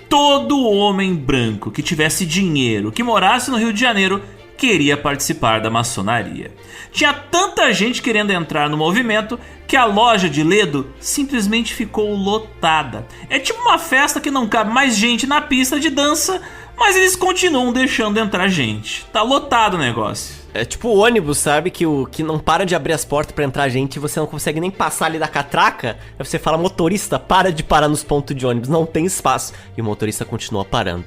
Todo homem branco que tivesse dinheiro, que morasse no Rio de Janeiro, queria participar da maçonaria. Tinha tanta gente querendo entrar no movimento que a loja de Ledo simplesmente ficou lotada. É tipo uma festa que não cabe mais gente na pista de dança, mas eles continuam deixando entrar gente. Tá lotado o negócio. É tipo o ônibus, sabe? Que não para de abrir as portas pra entrar gente e você não consegue nem passar ali da catraca. Aí você fala: motorista, para de parar nos pontos de ônibus, não tem espaço. E o motorista continua parando.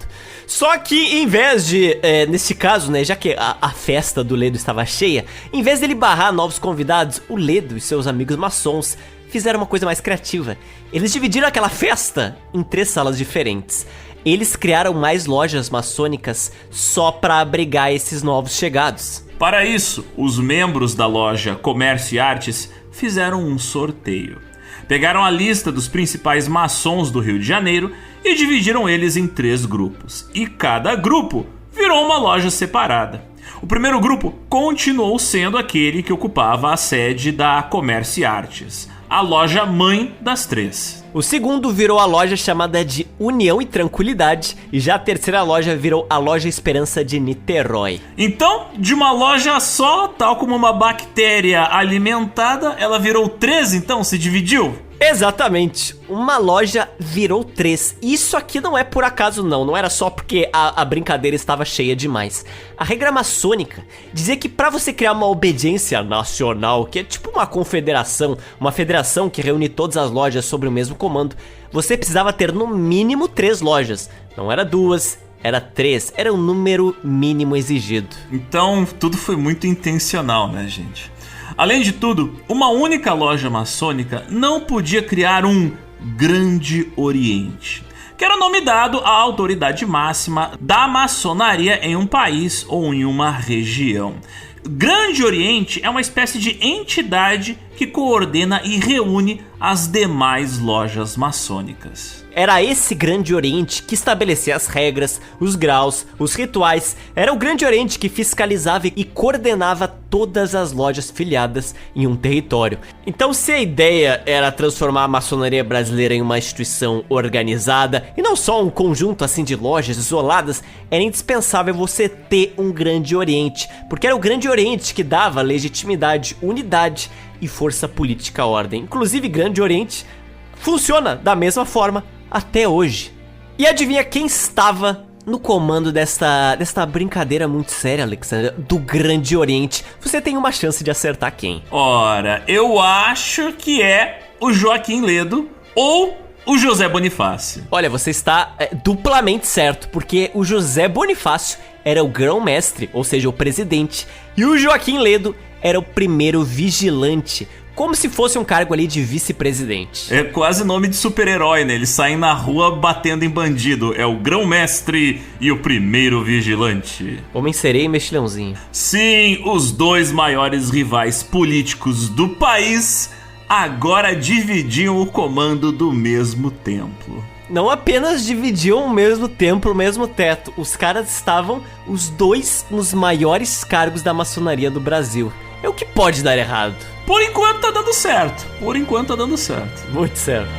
Só que em vez de, nesse caso, né, já que a festa do Ledo estava cheia, em vez dele barrar novos convidados, o Ledo e seus amigos maçons fizeram uma coisa mais criativa. Eles dividiram aquela festa em 3 salas diferentes. Eles criaram mais lojas maçônicas só para abrigar esses novos chegados. Para isso, os membros da loja Comércio e Artes fizeram um sorteio. Pegaram a lista dos principais maçons do Rio de Janeiro e dividiram eles em 3 grupos. E cada grupo virou uma loja separada. O primeiro grupo continuou sendo aquele que ocupava a sede da Comércio e Artes, a loja mãe das 3. O segundo virou a loja chamada de União e Tranquilidade, e já a terceira loja virou a Loja Esperança de Niterói. Então, de uma loja só, tal como uma bactéria alimentada, ela virou 3, então se dividiu? Exatamente, uma loja virou 3. Isso aqui não é por acaso não era só porque a brincadeira estava cheia demais. A regra maçônica dizia que para você criar uma obediência nacional, que é tipo uma confederação, uma federação que reúne todas as lojas sobre o mesmo comando, você precisava ter no mínimo 3 lojas. Não era 2, era 3, era o número mínimo exigido. Então tudo foi muito intencional, né, gente? Além de tudo, uma única loja maçônica não podia criar um Grande Oriente. que era o nome dado à autoridade máxima da maçonaria em um país ou em uma região. Grande Oriente é uma espécie de entidade que coordena e reúne as demais lojas maçônicas. Era esse Grande Oriente que estabelecia as regras, os graus, os rituais. Era o Grande Oriente que fiscalizava e coordenava todas as lojas filiadas em um território. Então, se a ideia era transformar a maçonaria brasileira em uma instituição organizada e não só um conjunto assim de lojas isoladas, era indispensável você ter um Grande Oriente, porque era o Grande Oriente que dava legitimidade, unidade e força política à ordem. Inclusive, Grande Oriente funciona da mesma forma até hoje. E adivinha quem estava no comando desta brincadeira muito séria, Alexandre, do Grande Oriente? Você tem uma chance de acertar quem? Ora, eu acho que é o Joaquim Ledo ou o José Bonifácio. Olha, você está duplamente certo, porque o José Bonifácio era o grão-mestre, ou seja, o presidente, e o Joaquim Ledo era o primeiro vigilante, como se fosse um cargo ali de vice-presidente. É quase nome de super-herói, né? Eles saem na rua batendo em bandido. É o grão-mestre e o primeiro vigilante. Homem-sereia e mexilhãozinho. Sim, os dois maiores rivais políticos do país agora dividiam o comando do mesmo templo. Não apenas dividiam o mesmo templo, o mesmo teto. Os caras estavam, os dois, nos maiores cargos da maçonaria do Brasil. É o que pode dar errado. Por enquanto tá dando certo. Por enquanto tá dando certo. Muito certo.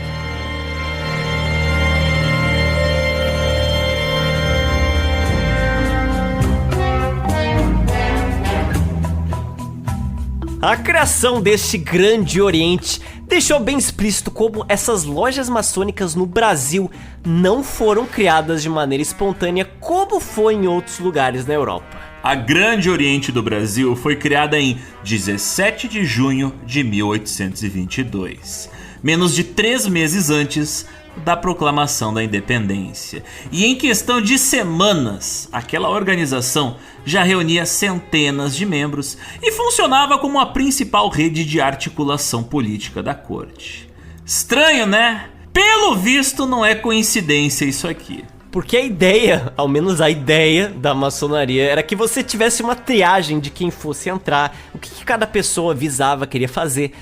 A criação deste Grande Oriente deixou bem explícito como essas lojas maçônicas no Brasil não foram criadas de maneira espontânea como foi em outros lugares na Europa. A Grande Oriente do Brasil foi criada em 17 de junho de 1822, menos de 3 meses antes da proclamação da independência. E em questão de semanas, aquela organização já reunia centenas de membros e funcionava como a principal rede de articulação política da corte. Estranho, né? Pelo visto, não é coincidência isso aqui. Porque a ideia, ao menos a ideia da maçonaria, era que você tivesse uma triagem de quem fosse entrar, o que cada pessoa visava, queria fazer.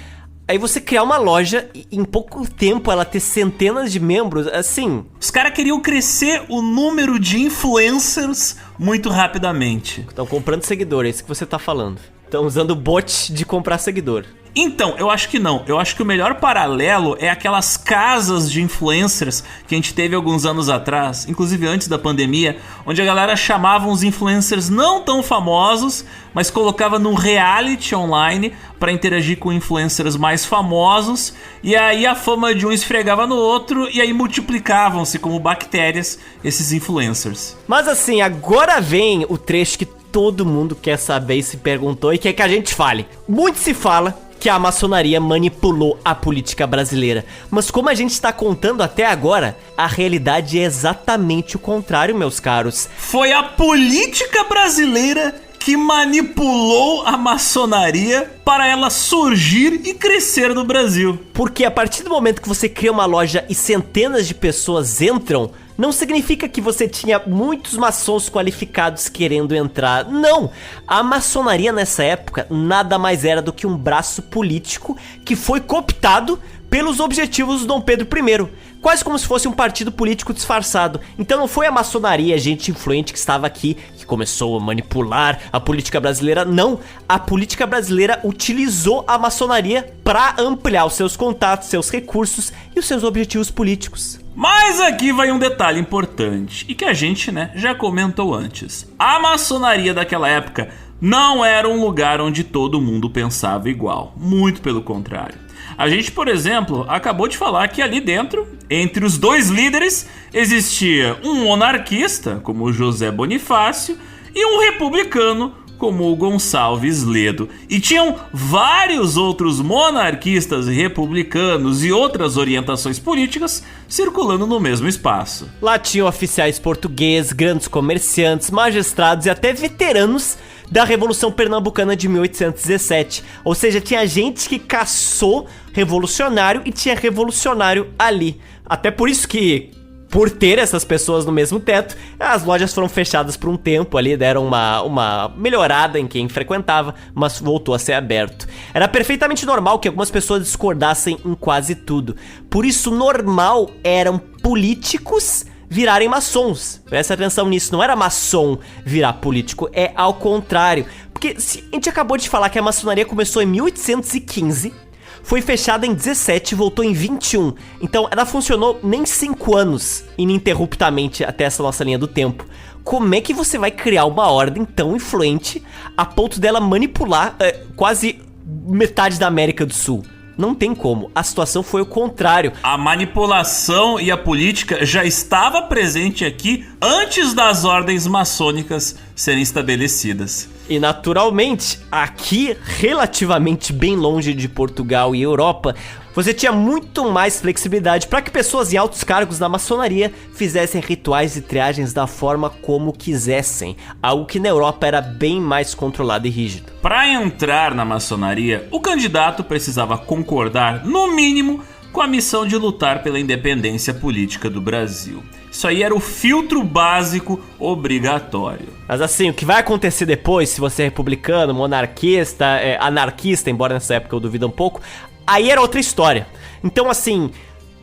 Aí você criar uma loja e em pouco tempo ela ter centenas de membros, assim... Os caras queriam crescer o número de influencers muito rapidamente. Estão comprando seguidor, é isso que você tá falando. Estão usando bot de comprar seguidor. Então, eu acho que não. Eu acho que o melhor paralelo é aquelas casas de influencers que a gente teve alguns anos atrás, inclusive antes da pandemia, onde a galera chamava uns influencers não tão famosos, mas colocava num reality online para interagir com influencers mais famosos, e aí a fama de um esfregava no outro, e aí multiplicavam-se como bactérias esses influencers. Mas assim, agora vem o trecho que todo mundo quer saber e se perguntou e quer que a gente fale. Muito se fala que a maçonaria manipulou a política brasileira, mas como a gente está contando até agora, a realidade é exatamente o contrário, meus caros. Foi a política brasileira que manipulou a maçonaria para ela surgir e crescer no Brasil. Porque a partir do momento que você cria uma loja e centenas de pessoas entram, não significa que você tinha muitos maçons qualificados querendo entrar. Não! A maçonaria nessa época nada mais era do que um braço político que foi cooptado pelos objetivos do Dom Pedro I. Quase como se fosse um partido político disfarçado. Então não foi a maçonaria, gente influente que estava aqui, que começou a manipular a política brasileira. Não, a política brasileira utilizou a maçonaria para ampliar os seus contatos, seus recursos e os seus objetivos políticos. Mas aqui vai um detalhe importante, e que a gente, já comentou antes. A maçonaria daquela época não era um lugar onde todo mundo pensava igual. Muito pelo contrário. A gente, por exemplo, acabou de falar que ali dentro, entre os dois líderes, existia um monarquista, como o José Bonifácio, e um republicano, como o Gonçalves Ledo. E tinham vários outros monarquistas e republicanos e outras orientações políticas circulando no mesmo espaço. Lá tinham oficiais portugueses, grandes comerciantes, magistrados e até veteranos da Revolução Pernambucana de 1817. Ou seja, tinha gente que caçou revolucionário e tinha revolucionário ali. Até por isso que por ter essas pessoas no mesmo teto, as lojas foram fechadas por um tempo ali, deram uma melhorada em quem frequentava, mas voltou a ser aberto. Era perfeitamente normal que algumas pessoas discordassem em quase tudo. Por isso, normal eram políticos virarem maçons. Presta atenção nisso, não era maçom virar político, é ao contrário. Porque a gente acabou de falar que a maçonaria começou em 1815, foi fechada em 17 e voltou em 21. Então ela funcionou nem 5 anos ininterruptamente até essa nossa linha do tempo. Como é que você vai criar uma ordem tão influente a ponto dela manipular quase metade da América do Sul? Não tem como, a situação foi o contrário. A manipulação e a política já estava presente aqui antes das ordens maçônicas serem estabelecidas. E naturalmente, aqui, relativamente bem longe de Portugal e Europa, você tinha muito mais flexibilidade para que pessoas em altos cargos na maçonaria fizessem rituais e triagens da forma como quisessem, algo que na Europa era bem mais controlado e rígido. Para entrar na maçonaria, o candidato precisava concordar, no mínimo, com a missão de lutar pela independência política do Brasil. Isso aí era o filtro básico obrigatório. Mas assim, o que vai acontecer depois, se você é republicano, monarquista, anarquista, embora nessa época eu duvido um pouco, aí era outra história. Então assim,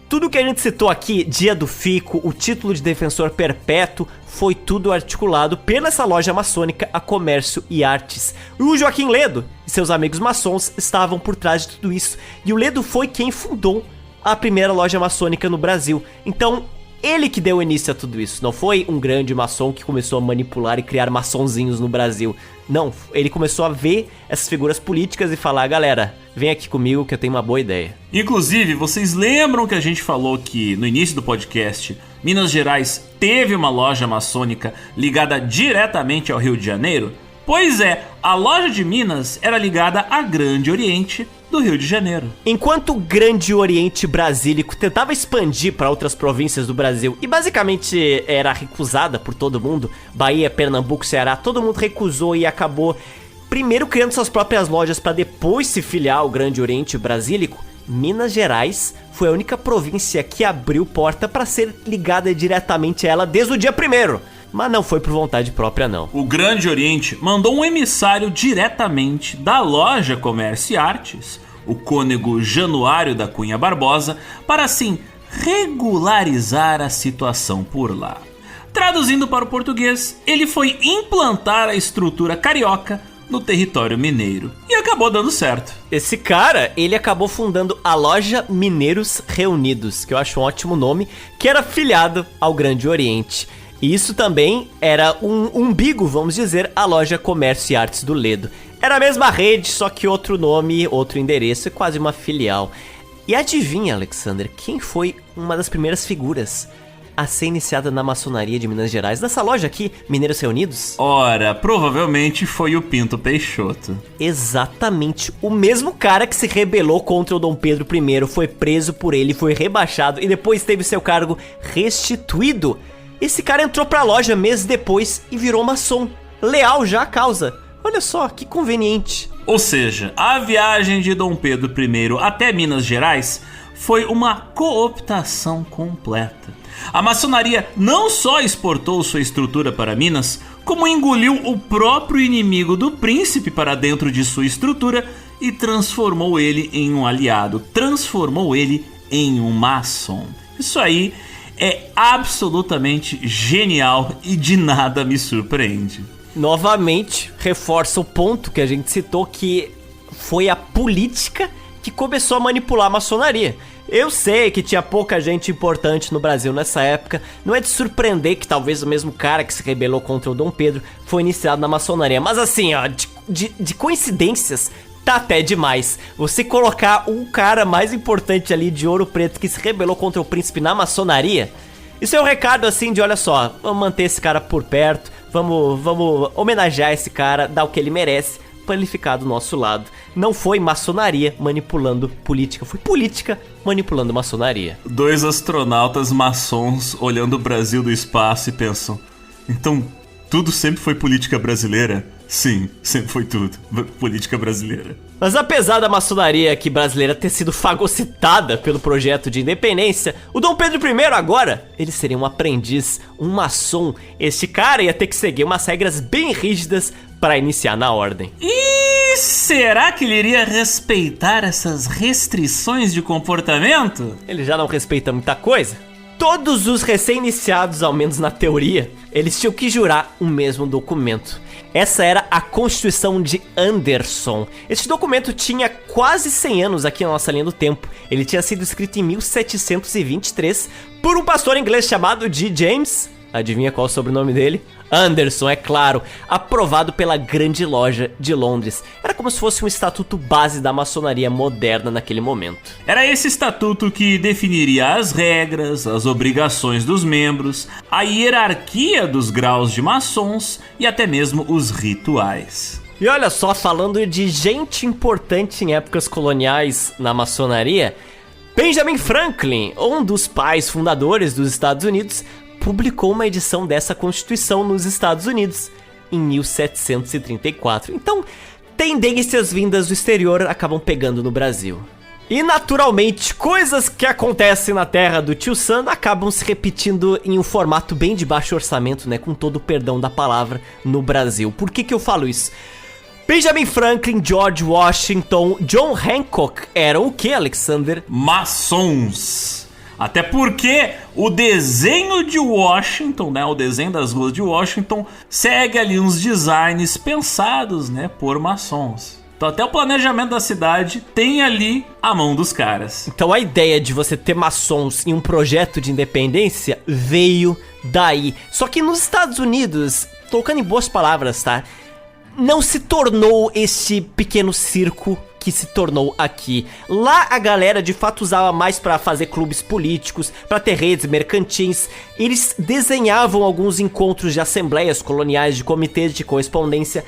tudo que a gente citou aqui, Dia do Fico, o título de defensor perpétuo, foi tudo articulado pela essa loja maçônica, a Comércio e Artes. O Joaquim Ledo e seus amigos maçons estavam por trás de tudo isso. E o Ledo foi quem fundou a primeira loja maçônica no Brasil. Então, ele que deu início a tudo isso. Não foi um grande maçom que começou a manipular e criar maçonzinhos no Brasil. Não, ele começou a ver essas figuras políticas e falar: galera, vem aqui comigo que eu tenho uma boa ideia. Inclusive, vocês lembram que a gente falou que no início do podcast, Minas Gerais teve uma loja maçônica ligada diretamente ao Rio de Janeiro? Pois é, a loja de Minas era ligada a Grande Oriente do Rio de Janeiro. Enquanto o Grande Oriente Brasílico tentava expandir para outras províncias do Brasil e basicamente era recusada por todo mundo, Bahia, Pernambuco, Ceará, todo mundo recusou e acabou primeiro criando suas próprias lojas para depois se filiar ao Grande Oriente Brasílico. Minas Gerais foi a única província que abriu porta para ser ligada diretamente a ela desde o dia 1º. Mas não foi por vontade própria, não. O Grande Oriente mandou um emissário diretamente da loja Comércio e Artes, o cônego Januário da Cunha Barbosa, para assim regularizar a situação por lá. Traduzindo para o português, ele foi implantar a estrutura carioca no território mineiro. E acabou dando certo. Esse cara, ele acabou fundando a Loja Mineiros Reunidos, que eu acho um ótimo nome, que era filiado ao Grande Oriente. E isso também era um umbigo, vamos dizer, a loja Comércio e Artes do Ledo. Era a mesma rede, só que outro nome, outro endereço, quase uma filial. E adivinha, Alexander, quem foi uma das primeiras figuras a ser iniciada na maçonaria de Minas Gerais, nessa loja aqui, Mineiros Reunidos? Ora, provavelmente foi o Pinto Peixoto. Exatamente, o mesmo cara que se rebelou contra o Dom Pedro I, foi preso por ele, foi rebaixado e depois teve seu cargo restituído. Esse cara entrou pra loja meses depois e virou maçom, leal já à causa. Olha só, que conveniente. Ou seja, a viagem de Dom Pedro I até Minas Gerais foi uma cooptação completa. A maçonaria não só exportou sua estrutura para Minas, como engoliu o próprio inimigo do príncipe para dentro de sua estrutura e transformou ele em um aliado, transformou ele em um maçom. Isso aí é absolutamente genial e de nada me surpreende. Novamente, reforça o ponto que a gente citou, que foi a política que começou a manipular a maçonaria. Eu sei que tinha pouca gente importante no Brasil nessa época, não é de surpreender que talvez o mesmo cara que se rebelou contra o Dom Pedro foi iniciado na maçonaria, mas assim, ó, de coincidências, tá até demais. Você colocar um cara mais importante ali de Ouro Preto que se rebelou contra o príncipe na maçonaria, isso é um recado assim de, olha só, vamos manter esse cara por perto, vamos homenagear esse cara, dar o que ele merece pra ele ficar do nosso lado. Não foi maçonaria manipulando política, foi política manipulando maçonaria. 2 astronautas maçons olhando o Brasil do espaço e pensam: então tudo sempre foi política brasileira? Sim, sempre foi tudo política brasileira. Mas apesar da maçonaria aqui brasileira ter sido fagocitada pelo projeto de independência, o Dom Pedro I agora, ele seria um aprendiz, um maçom. Este cara ia ter que seguir umas regras bem rígidas para iniciar na ordem. E será que ele iria respeitar essas restrições de comportamento? Ele já não respeita muita coisa? Todos os recém-iniciados, ao menos na teoria, eles tinham que jurar o mesmo documento. Essa era a Constituição de Anderson. Este documento tinha quase 100 anos aqui na nossa linha do tempo. Ele tinha sido escrito em 1723 por um pastor inglês chamado D. James. Adivinha qual é o sobrenome dele? Anderson, é claro, aprovado pela Grande Loja de Londres. Era como se fosse um estatuto base da maçonaria moderna naquele momento. Era esse estatuto que definiria as regras, as obrigações dos membros, a hierarquia dos graus de maçons e até mesmo os rituais. E olha só, falando de gente importante em épocas coloniais na maçonaria, Benjamin Franklin, um dos pais fundadores dos Estados Unidos, publicou uma edição dessa Constituição nos Estados Unidos em 1734. Então, tendências vindas do exterior acabam pegando no Brasil. E naturalmente, coisas que acontecem na terra do Tio Sam acabam se repetindo em um formato bem de baixo orçamento, né, com todo o perdão da palavra, no Brasil. Por que eu falo isso? Benjamin Franklin, George Washington, John Hancock eram o que, Alexander? Maçons. Até porque o desenho de Washington, né, o desenho das ruas de Washington, segue ali uns designs pensados, né, por maçons. Então até o planejamento da cidade tem ali a mão dos caras. Então a ideia de você ter maçons em um projeto de independência veio daí. Só que nos Estados Unidos, colocando em boas palavras, tá? Não se tornou esse pequeno circo que se tornou aqui. Lá a galera de fato usava mais para fazer clubes políticos, para ter redes mercantis. Eles desenhavam alguns encontros de assembleias coloniais, de comitês de correspondência,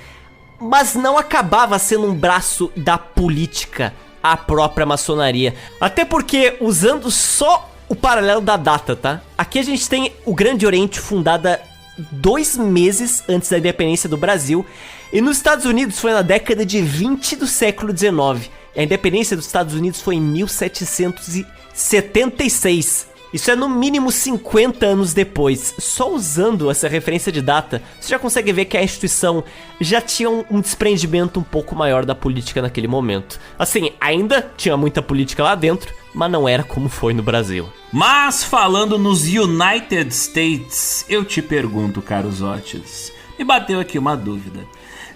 mas não acabava sendo um braço da política, a própria maçonaria. Até porque, usando só o paralelo da data, tá? Aqui a gente tem o Grande Oriente fundada 2 meses antes da independência do Brasil. E nos Estados Unidos foi na década de 20 do século 19. A independência dos Estados Unidos foi em 1776. Isso é no mínimo 50 anos depois. Só usando essa referência de data, você já consegue ver que a instituição já tinha um desprendimento um pouco maior da política naquele momento. Assim, ainda tinha muita política lá dentro, mas não era como foi no Brasil. Mas falando nos United States, eu te pergunto, caros Otis, me bateu aqui uma dúvida.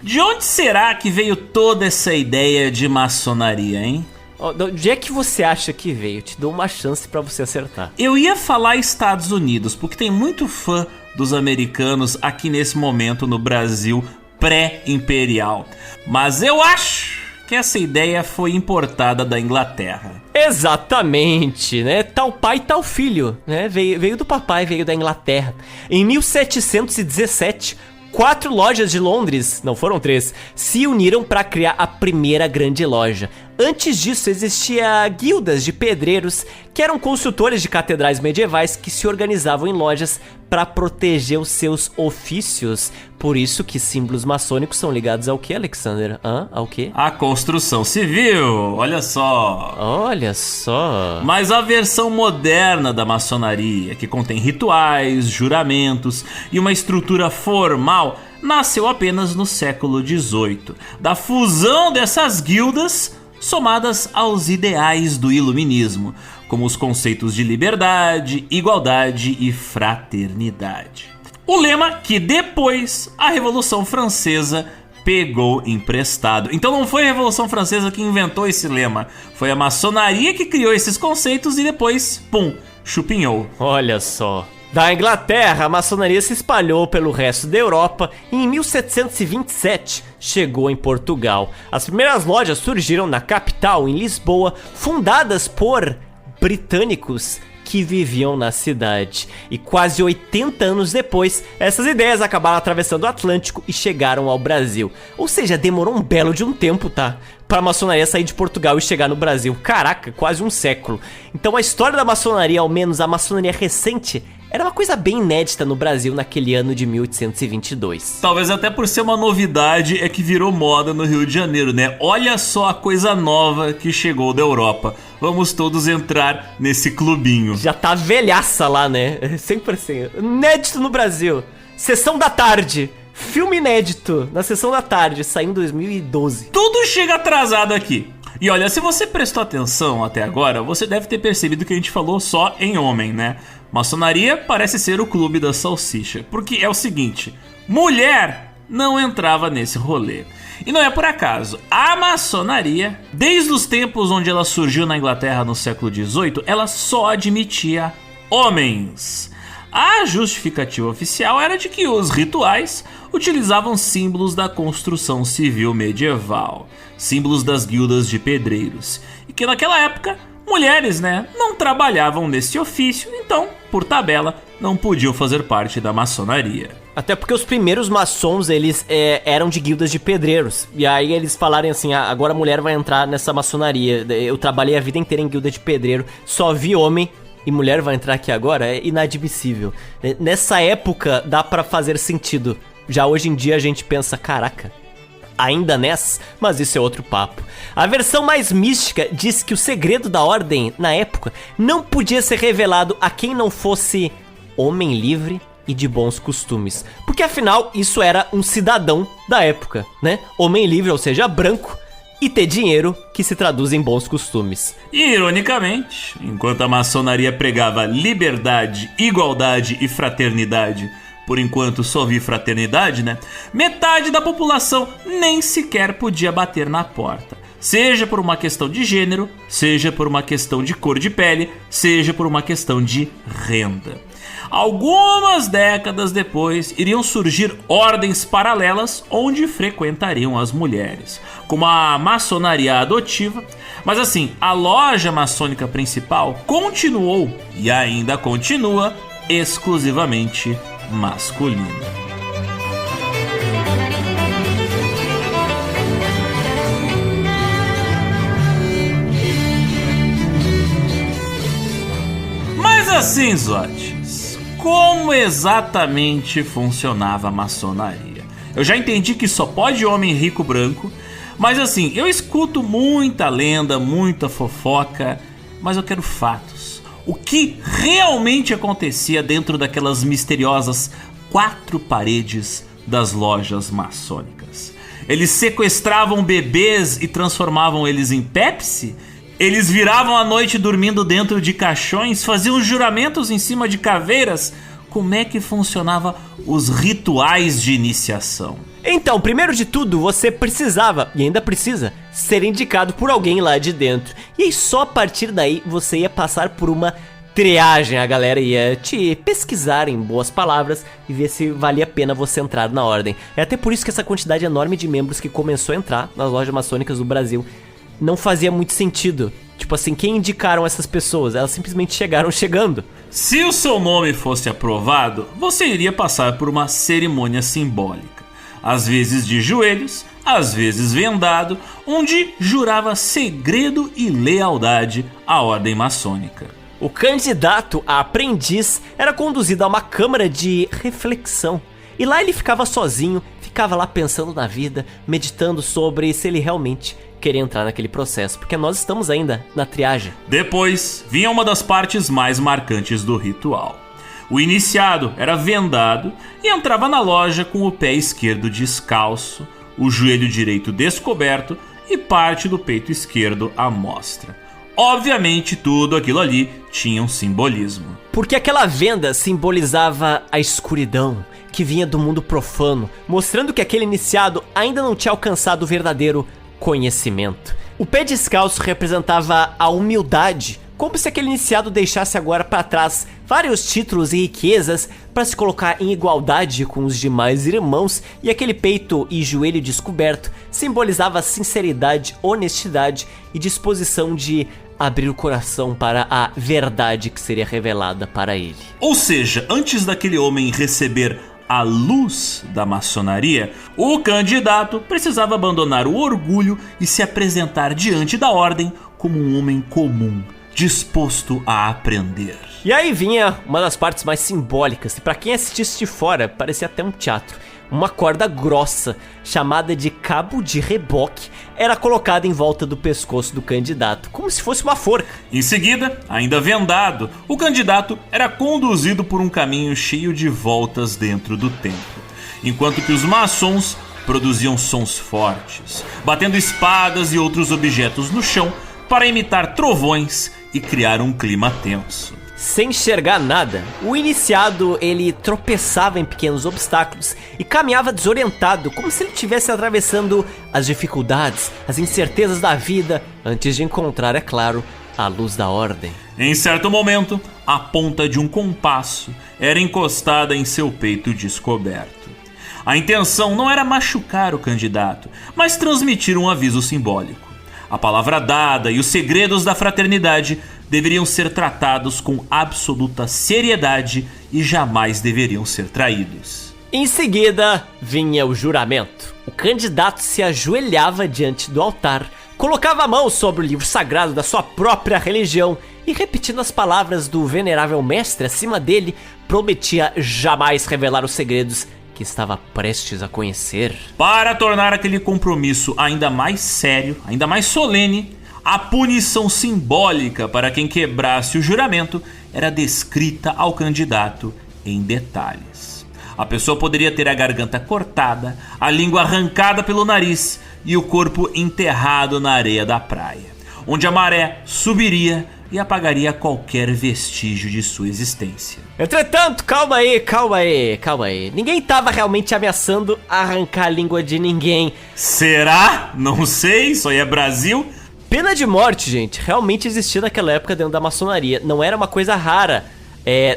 De onde será que veio toda essa ideia de maçonaria, hein? Onde é que você acha que veio? Eu te dou uma chance pra você acertar. Eu ia falar Estados Unidos, porque tem muito fã dos americanos aqui nesse momento no Brasil pré-imperial. Mas eu acho que essa ideia foi importada da Inglaterra. Exatamente, né? Tal pai, tal filho, né? Veio do papai, veio da Inglaterra. Em 1717... 4 lojas de Londres, não foram 3, se uniram para criar a primeira grande loja. Antes disso, existia guildas de pedreiros, que eram consultores de catedrais medievais que se organizavam em lojas para proteger os seus ofícios. Por isso que símbolos maçônicos são ligados ao que, Alexander? Ao que? A construção civil, olha só. Olha só. Mas a versão moderna da maçonaria, que contém rituais, juramentos e uma estrutura formal, nasceu apenas no século XVIII, da fusão dessas guildas somadas aos ideais do iluminismo, como os conceitos de liberdade, igualdade e fraternidade. O lema que depois a Revolução Francesa pegou emprestado. Então não foi a Revolução Francesa que inventou esse lema, foi a maçonaria que criou esses conceitos e depois, pum, chupinhou. Olha só. Da Inglaterra, a maçonaria se espalhou pelo resto da Europa e em 1727 chegou em Portugal. As primeiras lojas surgiram na capital, em Lisboa, fundadas por britânicos que viviam na cidade. E quase 80 anos depois, essas ideias acabaram atravessando o Atlântico e chegaram ao Brasil. Ou seja, demorou um belo de um tempo, tá? Pra maçonaria sair de Portugal e chegar no Brasil. Caraca, quase um século. Então a história da maçonaria, ao menos a maçonaria recente, era uma coisa bem inédita no Brasil naquele ano de 1822. Talvez até por ser uma novidade é que virou moda no Rio de Janeiro, né? Olha só a coisa nova que chegou da Europa. Vamos todos entrar nesse clubinho. Já tá velhaça lá, né? Sempre assim. Inédito no Brasil. Sessão da tarde. Filme inédito na Sessão da Tarde, saiu em 2012. Tudo chega atrasado aqui. E olha, se você prestou atenção até agora, você deve ter percebido que a gente falou só em homem, né? Maçonaria parece ser o clube da salsicha. Porque é o seguinte, mulher não entrava nesse rolê. E não é por acaso. A maçonaria, desde os tempos onde ela surgiu na Inglaterra no século XVIII, ela só admitia homens. A justificativa oficial era de que os rituais utilizavam símbolos da construção civil medieval, símbolos das guildas de pedreiros, e que naquela época mulheres, não trabalhavam nesse ofício, então, por tabela, não podiam fazer parte da maçonaria. Até porque os primeiros maçons, eles eram de guildas de pedreiros. E aí eles falarem assim, agora a mulher vai entrar nessa maçonaria. Eu trabalhei a vida inteira em guilda de pedreiro, só vi homem e mulher vai entrar aqui agora, é inadmissível. Nessa época dá pra fazer sentido. Já hoje em dia a gente pensa, caraca, ainda nessa? Mas isso é outro papo. A versão mais mística diz que o segredo da ordem, na época, não podia ser revelado a quem não fosse homem livre e de bons costumes. Porque afinal, isso era um cidadão da época, né? Homem livre, ou seja, branco, e ter dinheiro, que se traduz em bons costumes. E, ironicamente, enquanto a maçonaria pregava liberdade, igualdade e fraternidade, por enquanto só vi fraternidade, metade da população nem sequer podia bater na porta. Seja por uma questão de gênero, seja por uma questão de cor de pele, seja por uma questão de renda. Algumas décadas depois, iriam surgir ordens paralelas onde frequentariam as mulheres, como a maçonaria adotiva, mas assim, a loja maçônica principal continuou e ainda continua exclusivamente masculina. Mas assim, Zotes, como exatamente funcionava a maçonaria? Eu já entendi que só pode homem rico branco, mas assim, eu escuto muita lenda, muita fofoca, mas eu quero fatos. O que realmente acontecia dentro daquelas misteriosas 4 paredes das lojas maçônicas? Eles sequestravam bebês e transformavam eles em Pepsi? Eles viravam a noite dormindo dentro de caixões? Faziam juramentos em cima de caveiras? Como é que funcionavam os rituais de iniciação? Então, primeiro de tudo, você precisava, e ainda precisa, ser indicado por alguém lá de dentro. E aí só a partir daí você ia passar por uma triagem. A galera ia te pesquisar em boas palavras e ver se valia a pena você entrar na ordem. É até por isso que essa quantidade enorme de membros que começou a entrar nas lojas maçônicas do Brasil não fazia muito sentido. Tipo assim, quem indicaram essas pessoas? Elas simplesmente chegaram chegando. Se o seu nome fosse aprovado, você iria passar por uma cerimônia simbólica. Às vezes de joelhos, às vezes vendado, onde jurava segredo e lealdade à ordem maçônica. O candidato a aprendiz era conduzido a uma câmara de reflexão. E lá ele ficava sozinho, ficava lá pensando na vida, meditando sobre se ele realmente queria entrar naquele processo, porque nós estamos ainda na triagem. Depois vinha uma das partes mais marcantes do ritual. O iniciado era vendado e entrava na loja com o pé esquerdo descalço, o joelho direito descoberto e parte do peito esquerdo à mostra. Obviamente tudo aquilo ali tinha um simbolismo. Porque aquela venda simbolizava a escuridão que vinha do mundo profano, mostrando que aquele iniciado ainda não tinha alcançado o verdadeiro conhecimento. O pé descalço representava a humildade, como se aquele iniciado deixasse agora para trás vários títulos e riquezas para se colocar em igualdade com os demais irmãos, e aquele peito e joelho descoberto simbolizava sinceridade, honestidade e disposição de abrir o coração para a verdade que seria revelada para ele. Ou seja, antes daquele homem receber a luz da maçonaria, o candidato precisava abandonar o orgulho e se apresentar diante da ordem como um homem comum, disposto a aprender. E aí vinha uma das partes mais simbólicas, e pra quem assistisse de fora, parecia até um teatro. Uma corda grossa, chamada de cabo de reboque, era colocada em volta do pescoço do candidato, como se fosse uma forca. Em seguida, ainda vendado, o candidato era conduzido por um caminho cheio de voltas dentro do templo, enquanto que os maçons produziam sons fortes, batendo espadas e outros objetos no chão para imitar trovões e criar um clima tenso. Sem enxergar nada, o iniciado ele tropeçava em pequenos obstáculos e caminhava desorientado, como se ele estivesse atravessando as dificuldades, as incertezas da vida, antes de encontrar, é claro, a luz da ordem. Em certo momento, a ponta de um compasso era encostada em seu peito descoberto. A intenção não era machucar o candidato, mas transmitir um aviso simbólico. A palavra dada e os segredos da fraternidade deveriam ser tratados com absoluta seriedade e jamais deveriam ser traídos. Em seguida, vinha o juramento. O candidato se ajoelhava diante do altar, colocava a mão sobre o livro sagrado da sua própria religião e, repetindo as palavras do venerável mestre acima dele, prometia jamais revelar os segredos que estava prestes a conhecer. Para tornar aquele compromisso ainda mais sério, ainda mais solene, a punição simbólica para quem quebrasse o juramento era descrita ao candidato em detalhes. A pessoa poderia ter a garganta cortada, a língua arrancada pelo nariz e o corpo enterrado na areia da praia, onde a maré subiria e apagaria qualquer vestígio de sua existência. Entretanto, calma aí. Ninguém tava realmente ameaçando arrancar a língua de ninguém. Será? Não sei, isso aí é Brasil. Pena de morte, gente, realmente existia naquela época dentro da maçonaria. Não era uma coisa rara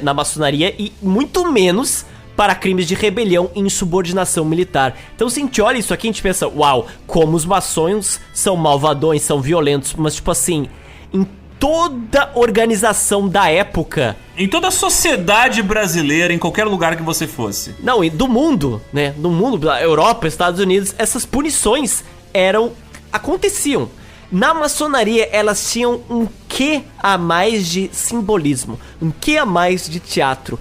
na maçonaria e muito menos para crimes de rebelião e insubordinação militar. Então se a gente olha isso aqui, a gente pensa, uau, como os maçons são malvadões, são violentos, mas tipo assim, em toda organização da época, em toda a sociedade brasileira, em qualquer lugar que você fosse. Não, e do mundo, né? Do mundo, Europa, Estados Unidos, essas punições aconteciam. Na maçonaria, elas tinham um quê a mais de simbolismo, um quê a mais de teatro.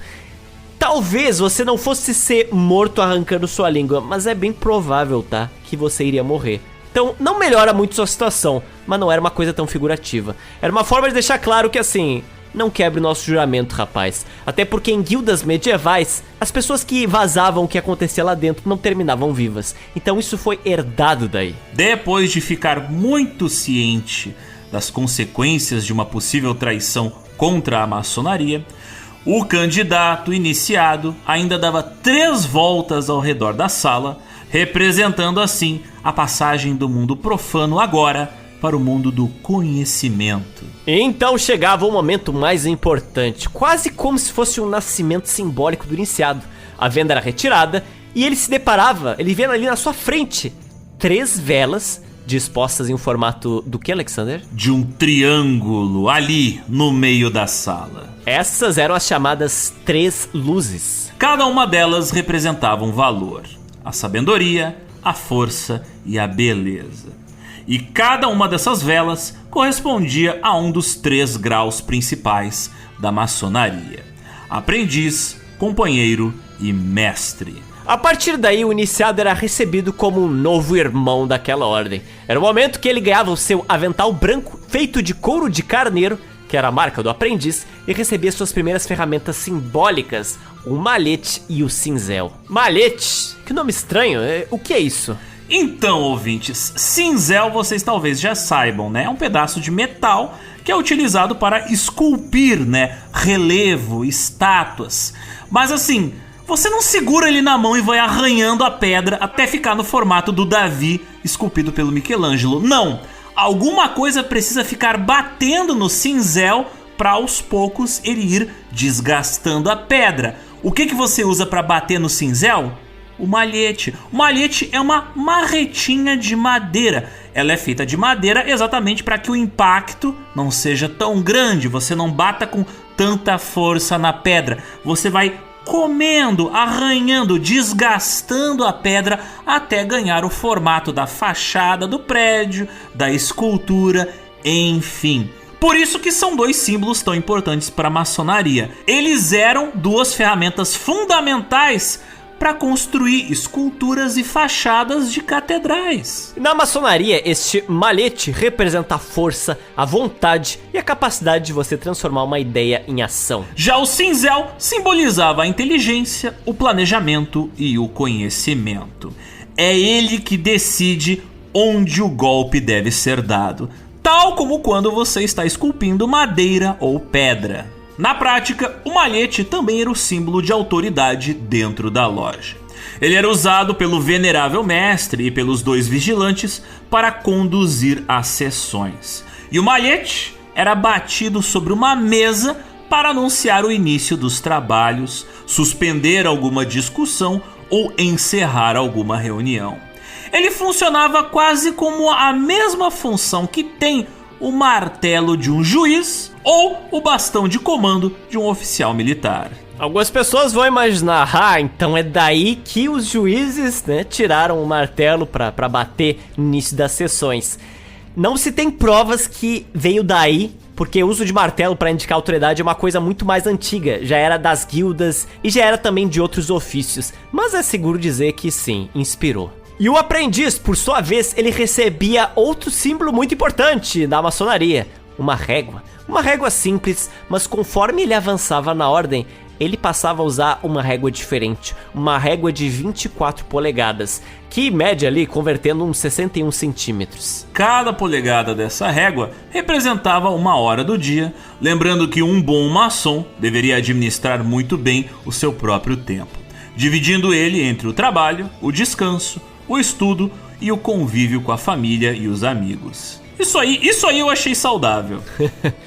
Talvez você não fosse ser morto arrancando sua língua, mas é bem provável, tá? Que você iria morrer. Então, não melhora muito sua situação, mas não era uma coisa tão figurativa. Era uma forma de deixar claro que, assim, não quebre o nosso juramento, rapaz. Até porque em guildas medievais, as pessoas que vazavam o que acontecia lá dentro não terminavam vivas. Então isso foi herdado daí. Depois de ficar muito ciente das consequências de uma possível traição contra a maçonaria, o candidato iniciado ainda dava 3 voltas ao redor da sala, representando assim a passagem do mundo profano agora para o mundo do conhecimento. Então chegava o momento mais importante, quase como se fosse um nascimento simbólico do iniciado. A venda era retirada e ele se deparava, ele via ali na sua frente 3 velas dispostas em um formato do que, Alexander? De um triângulo ali no meio da sala. Essas eram as chamadas 3 luzes. Cada uma delas representava um valor: a sabedoria, a força e a beleza. E cada uma dessas velas correspondia a um dos 3 graus principais da maçonaria: aprendiz, companheiro e mestre. A partir daí, o iniciado era recebido como um novo irmão daquela ordem. Era o momento que ele ganhava o seu avental branco, feito de couro de carneiro, que era a marca do aprendiz, e recebia suas primeiras ferramentas simbólicas, o malhete e o cinzel. Malhete? Que nome estranho, o que é isso? Então, ouvintes, cinzel vocês talvez já saibam, né? É um pedaço de metal que é utilizado para esculpir, né? Relevo, estátuas. Mas assim, você não segura ele na mão e vai arranhando a pedra até ficar no formato do Davi esculpido pelo Michelangelo. Não! Alguma coisa precisa ficar batendo no cinzel para aos poucos ele ir desgastando a pedra. O que você usa para bater no cinzel? O malhete. O malhete é uma marretinha de madeira. Ela é feita de madeira exatamente para que o impacto não seja tão grande, você não bata com tanta força na pedra. Você vai comendo, arranhando, desgastando a pedra até ganhar o formato da fachada do prédio, da escultura, enfim. Por isso que são dois símbolos tão importantes para a maçonaria. Eles eram duas ferramentas fundamentais para construir esculturas e fachadas de catedrais. Na maçonaria, este malhete representa a força, a vontade e a capacidade de você transformar uma ideia em ação. Já o cinzel simbolizava a inteligência, o planejamento e o conhecimento. É ele que decide onde o golpe deve ser dado, tal como quando você está esculpindo madeira ou pedra. Na prática, o malhete também era o símbolo de autoridade dentro da loja. Ele era usado pelo venerável mestre e pelos dois vigilantes para conduzir as sessões. E o malhete era batido sobre uma mesa para anunciar o início dos trabalhos, suspender alguma discussão ou encerrar alguma reunião. Ele funcionava quase como a mesma função que tem o martelo de um juiz ou o bastão de comando de um oficial militar. Algumas pessoas vão imaginar, então é daí que os juízes, tiraram o martelo para bater no início das sessões. Não se tem provas que veio daí, porque o uso de martelo para indicar autoridade é uma coisa muito mais antiga, já era das guildas e já era também de outros ofícios, mas é seguro dizer que sim, inspirou. E o aprendiz, por sua vez, ele recebia outro símbolo muito importante da maçonaria, uma régua. Uma régua simples, mas conforme ele avançava na ordem, ele passava a usar uma régua diferente, uma régua de 24 polegadas, que mede ali, convertendo uns 61 centímetros. Cada polegada dessa régua representava uma hora do dia, lembrando que um bom maçom deveria administrar muito bem o seu próprio tempo, dividindo ele entre o trabalho, o descanso, o estudo e o convívio com a família e os amigos. Isso aí eu achei saudável.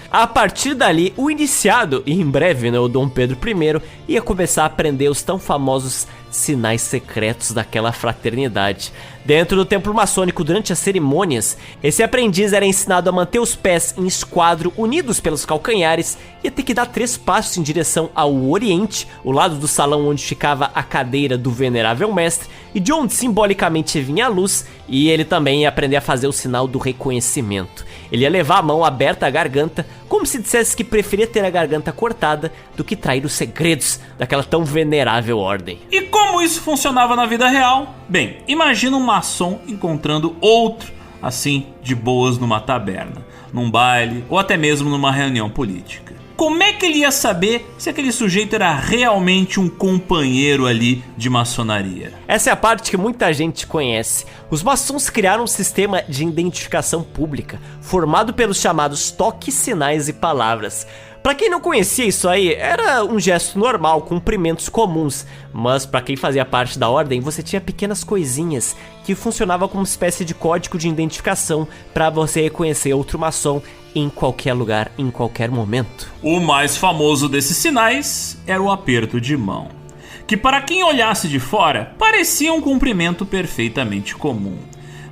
A partir dali, o iniciado, e em breve o Dom Pedro I, ia começar a aprender os tão famosos sinais secretos daquela fraternidade. Dentro do templo maçônico, durante as cerimônias, esse aprendiz era ensinado a manter os pés em esquadro unidos pelos calcanhares e ia ter que dar 3 passos em direção ao oriente, o lado do salão onde ficava a cadeira do venerável mestre e de onde simbolicamente vinha a luz, e ele também ia aprender a fazer o sinal do reconhecimento. Ele ia levar a mão aberta à garganta, como se dissesse que preferia ter a garganta cortada do que trair os segredos daquela tão venerável ordem. E como isso funcionava na vida real? Bem, imagina um maçom encontrando outro, assim, de boas numa taberna, num baile ou até mesmo numa reunião política. Como é que ele ia saber se aquele sujeito era realmente um companheiro ali de maçonaria? Essa é a parte que muita gente conhece. Os maçons criaram um sistema de identificação pública, formado pelos chamados toques, sinais e palavras. Pra quem não conhecia isso aí, era um gesto normal, cumprimentos comuns, mas pra quem fazia parte da ordem, você tinha pequenas coisinhas que funcionavam como uma espécie de código de identificação pra você reconhecer outro maçom em qualquer lugar, em qualquer momento. O mais famoso desses sinais era o aperto de mão, que para quem olhasse de fora, parecia um cumprimento perfeitamente comum.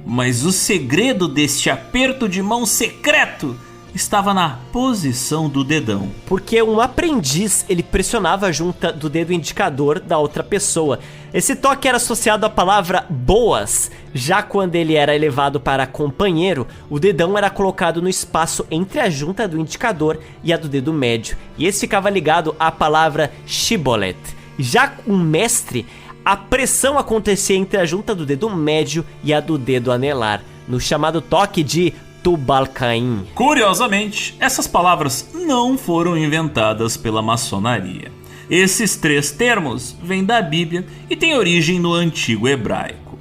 Mas o segredo deste aperto de mão secreto estava na posição do dedão. Porque um aprendiz, ele pressionava a junta do dedo indicador da outra pessoa. Esse toque era associado à palavra boas. Já quando ele era elevado para companheiro, o dedão era colocado no espaço entre a junta do indicador e a do dedo médio. E esse ficava ligado à palavra shibolet. Já um mestre, a pressão acontecia entre a junta do dedo médio e a do dedo anelar, no chamado toque de Tubal-Caim. Curiosamente, essas palavras não foram inventadas pela maçonaria. Esses 3 termos vêm da Bíblia e têm origem no antigo hebraico.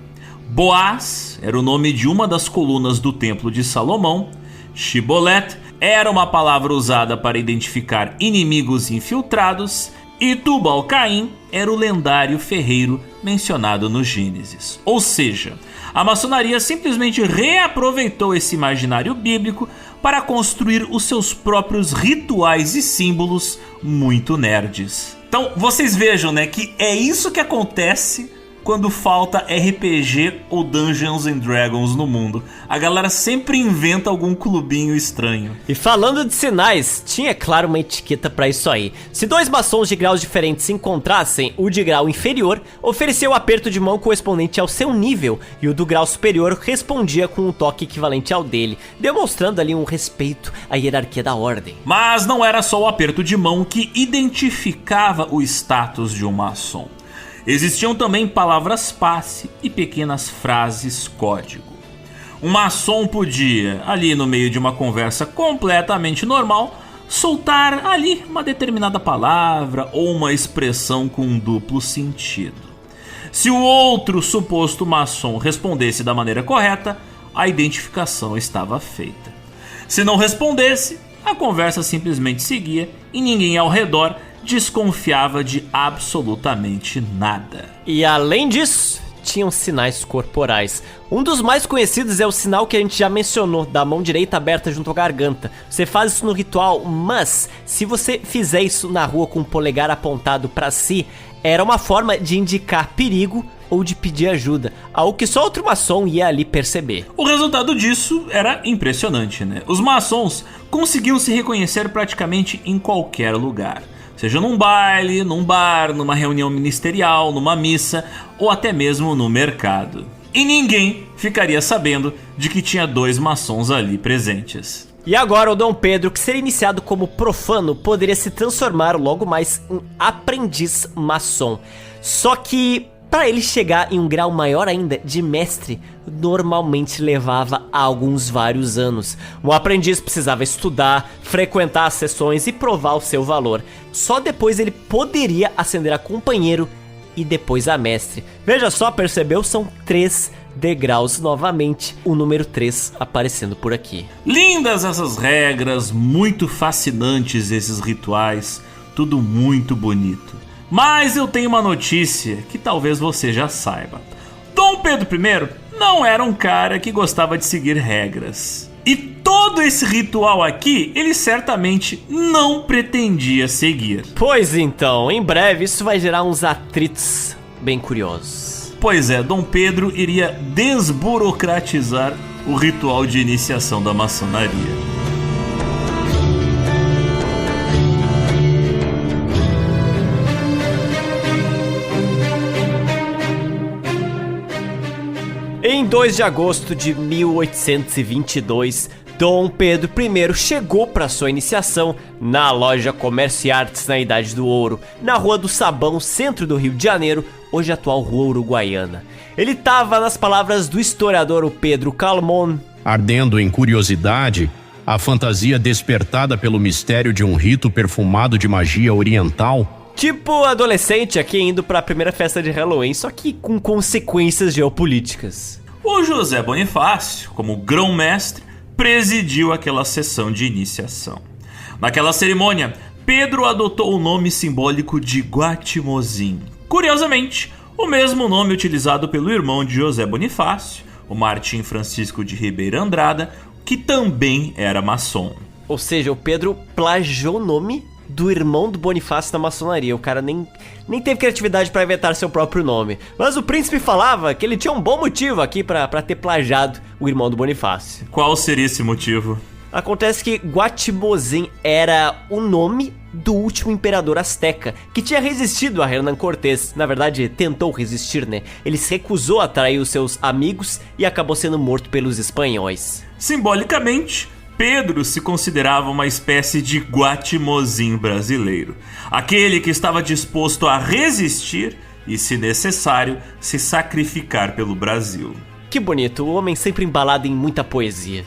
Boaz era o nome de uma das colunas do Templo de Salomão. Shibolet era uma palavra usada para identificar inimigos infiltrados. E Tubal-Caim era o lendário ferreiro mencionado no Gênesis. Ou seja, a maçonaria simplesmente reaproveitou esse imaginário bíblico para construir os seus próprios rituais e símbolos muito nerds. Então vocês vejam, que é isso que acontece quando falta RPG ou Dungeons and Dragons no mundo. A galera sempre inventa algum clubinho estranho. E falando de sinais, tinha claro uma etiqueta pra isso aí. Se dois maçons de graus diferentes se encontrassem, o de grau inferior oferecia o aperto de mão correspondente ao seu nível e o do grau superior respondia com um toque equivalente ao dele, demonstrando ali um respeito à hierarquia da ordem. Mas não era só o aperto de mão que identificava o status de um maçom. Existiam também palavras passe e pequenas frases código. Um maçom podia, ali no meio de uma conversa completamente normal, soltar ali uma determinada palavra ou uma expressão com um duplo sentido. Se o outro suposto maçom respondesse da maneira correta, a identificação estava feita. Se não respondesse, a conversa simplesmente seguia e ninguém ao redor desconfiava de absolutamente nada. E além disso, tinham sinais corporais. Um dos mais conhecidos é o sinal que a gente já mencionou, da mão direita aberta junto à garganta. Você faz isso no ritual, mas se você fizer isso na rua com o polegar apontado para si, era uma forma de indicar perigo ou de pedir ajuda, algo que só outro maçom ia ali perceber. O resultado disso era impressionante, né? Os maçons conseguiam se reconhecer praticamente em qualquer lugar. Seja num baile, num bar, numa reunião ministerial, numa missa ou até mesmo no mercado. E ninguém ficaria sabendo de que tinha dois maçons ali presentes. E agora o Dom Pedro, que seria iniciado como profano, poderia se transformar logo mais em aprendiz maçom. Só que para ele chegar em um grau maior ainda de mestre, normalmente levava vários anos. Um aprendiz precisava estudar, frequentar as sessões e provar o seu valor. Só depois ele poderia ascender a companheiro e depois a mestre. Veja só, percebeu? São 3 degraus novamente, o número 3 aparecendo por aqui. Lindas essas regras, muito fascinantes esses rituais, tudo muito bonito. Mas eu tenho uma notícia que talvez você já saiba. Dom Pedro I não era um cara que gostava de seguir regras. E todo esse ritual aqui, ele certamente não pretendia seguir. Pois então, em breve isso vai gerar uns atritos bem curiosos. Pois é, Dom Pedro iria desburocratizar o ritual de iniciação da maçonaria. Em 2 de agosto de 1822, Dom Pedro I chegou para sua iniciação na loja Comércio e Artes na Idade do Ouro, na Rua do Sabão, centro do Rio de Janeiro, hoje atual Rua Uruguaiana. Ele estava, nas palavras do historiador Pedro Calmon, ardendo em curiosidade, a fantasia despertada pelo mistério de um rito perfumado de magia oriental. Tipo adolescente aqui indo para a primeira festa de Halloween, só que com consequências geopolíticas. O José Bonifácio, como grão-mestre, presidiu aquela sessão de iniciação. Naquela cerimônia, Pedro adotou o nome simbólico de Guatimozin. Curiosamente, o mesmo nome utilizado pelo irmão de José Bonifácio, o Martim Francisco de Ribeira Andrada, que também era maçom. Ou seja, o Pedro plagiou o nome do irmão do Bonifácio da maçonaria. O cara nem teve criatividade para inventar seu próprio nome. Mas o príncipe falava que ele tinha um bom motivo aqui para ter plagiado o irmão do Bonifácio. Qual seria esse motivo? Acontece que Guatimozin era o nome do último imperador azteca, que tinha resistido a Hernán Cortés. Na verdade, tentou resistir, né? Ele se recusou a trair os seus amigos e acabou sendo morto pelos espanhóis. Simbolicamente, Pedro se considerava uma espécie de Guatimozin brasileiro. Aquele que estava disposto a resistir e, se necessário, se sacrificar pelo Brasil. Que bonito, o homem sempre embalado em muita poesia.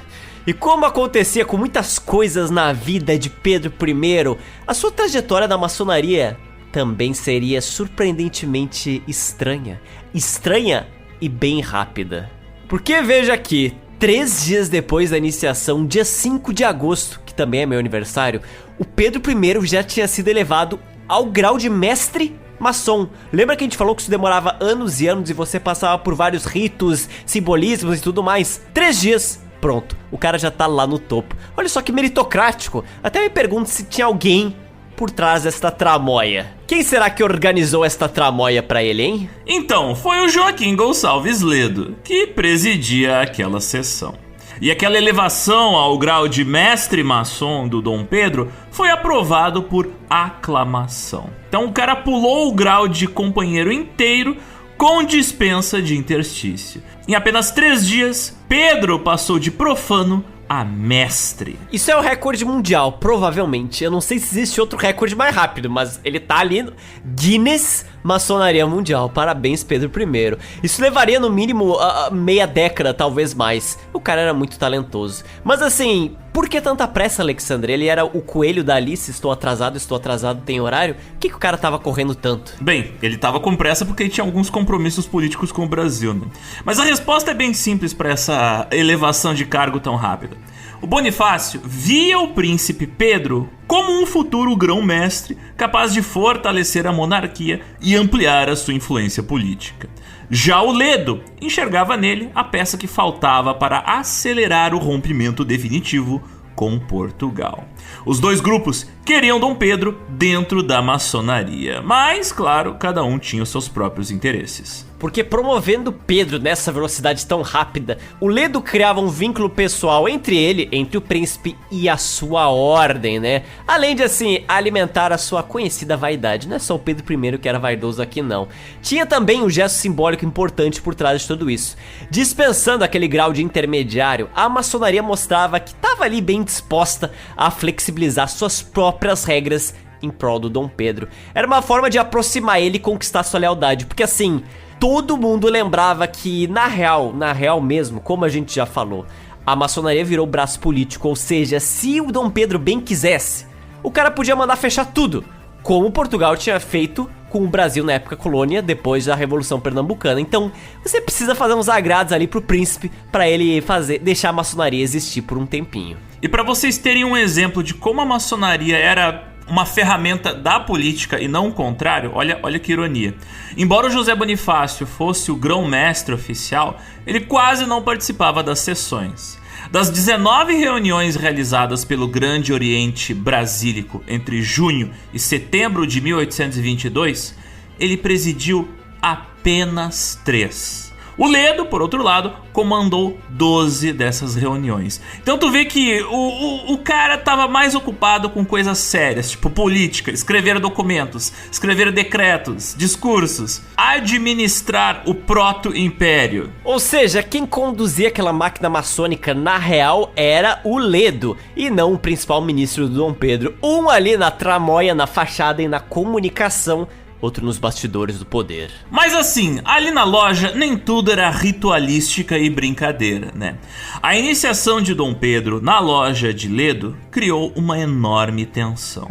E como acontecia com muitas coisas na vida de Pedro I, a sua trajetória na maçonaria também seria surpreendentemente estranha. Estranha e bem rápida. Porque veja aqui, 3 dias depois da iniciação, dia 5 de agosto, que também é meu aniversário, o Pedro I já tinha sido elevado ao grau de mestre maçom. Lembra que a gente falou que isso demorava anos e anos e você passava por vários ritos, simbolismos e tudo mais? 3 dias, pronto, o cara já tá lá no topo. Olha só que meritocrático. Até me pergunto se tinha alguém por trás desta tramóia? Quem será que organizou esta tramóia pra ele, hein? Então, foi o Joaquim Gonçalves Ledo que presidia aquela sessão. E aquela elevação ao grau de mestre maçom do Dom Pedro foi aprovado por aclamação. Então o cara pulou o grau de companheiro inteiro com dispensa de interstício. Em apenas 3 dias, Pedro passou de profano a mestre. Isso é o recorde mundial, provavelmente. Eu não sei se existe outro recorde mais rápido, mas ele tá ali no Guinness Maçonaria Mundial. Parabéns, Pedro I. Isso levaria no mínimo meia década, talvez mais. O cara era muito talentoso. Mas assim, por que tanta pressa, Alexandre? Ele era o coelho da Alice, estou atrasado, tem horário? Por que o cara tava correndo tanto? Bem, ele tava com pressa porque ele tinha alguns compromissos políticos com o Brasil, né? Mas a resposta é bem simples para essa elevação de cargo tão rápida. O Bonifácio via o príncipe Pedro como um futuro grão-mestre capaz de fortalecer a monarquia e ampliar a sua influência política. Já o Ledo enxergava nele a peça que faltava para acelerar o rompimento definitivo com Portugal. Os dois grupos queriam Dom Pedro dentro da maçonaria, mas, claro, cada um tinha os seus próprios interesses. Porque promovendo Pedro nessa velocidade tão rápida, o Ledo criava um vínculo pessoal entre o príncipe e a sua ordem, né? Além de, assim, alimentar a sua conhecida vaidade. Não é só o Pedro I que era vaidoso aqui, não. Tinha também um gesto simbólico importante por trás de tudo isso. Dispensando aquele grau de intermediário, a maçonaria mostrava que estava ali bem disposta a flexibilizar suas próprias regras em prol do Dom Pedro. Era uma forma de aproximar ele e conquistar sua lealdade, porque assim, todo mundo lembrava que na real mesmo, como a gente já falou, a maçonaria virou braço político, ou seja, se o Dom Pedro bem quisesse, o cara podia mandar fechar tudo, como Portugal tinha feito com o Brasil na época colônia, depois da Revolução Pernambucana. Então, você precisa fazer uns agrados ali pro príncipe para ele deixar a maçonaria existir por um tempinho. E para vocês terem um exemplo de como a maçonaria era uma ferramenta da política e não o contrário, olha que ironia. Embora o José Bonifácio fosse o grão-mestre oficial, ele quase não participava das sessões. Das 19 reuniões realizadas pelo Grande Oriente Brasílico entre junho e setembro de 1822, ele presidiu apenas 3. O Ledo, por outro lado, comandou 12 dessas reuniões. Então tu vê que o cara tava mais ocupado com coisas sérias, tipo política, escrever documentos, escrever decretos, discursos, administrar o proto-império. Ou seja, quem conduzia aquela máquina maçônica na real era o Ledo, e não o principal ministro do Dom Pedro. Um ali na tramóia, na fachada e na comunicação, outro nos bastidores do poder. Mas assim, ali na loja nem tudo era ritualística e brincadeira, né? A iniciação de Dom Pedro na loja de Ledo criou uma enorme tensão.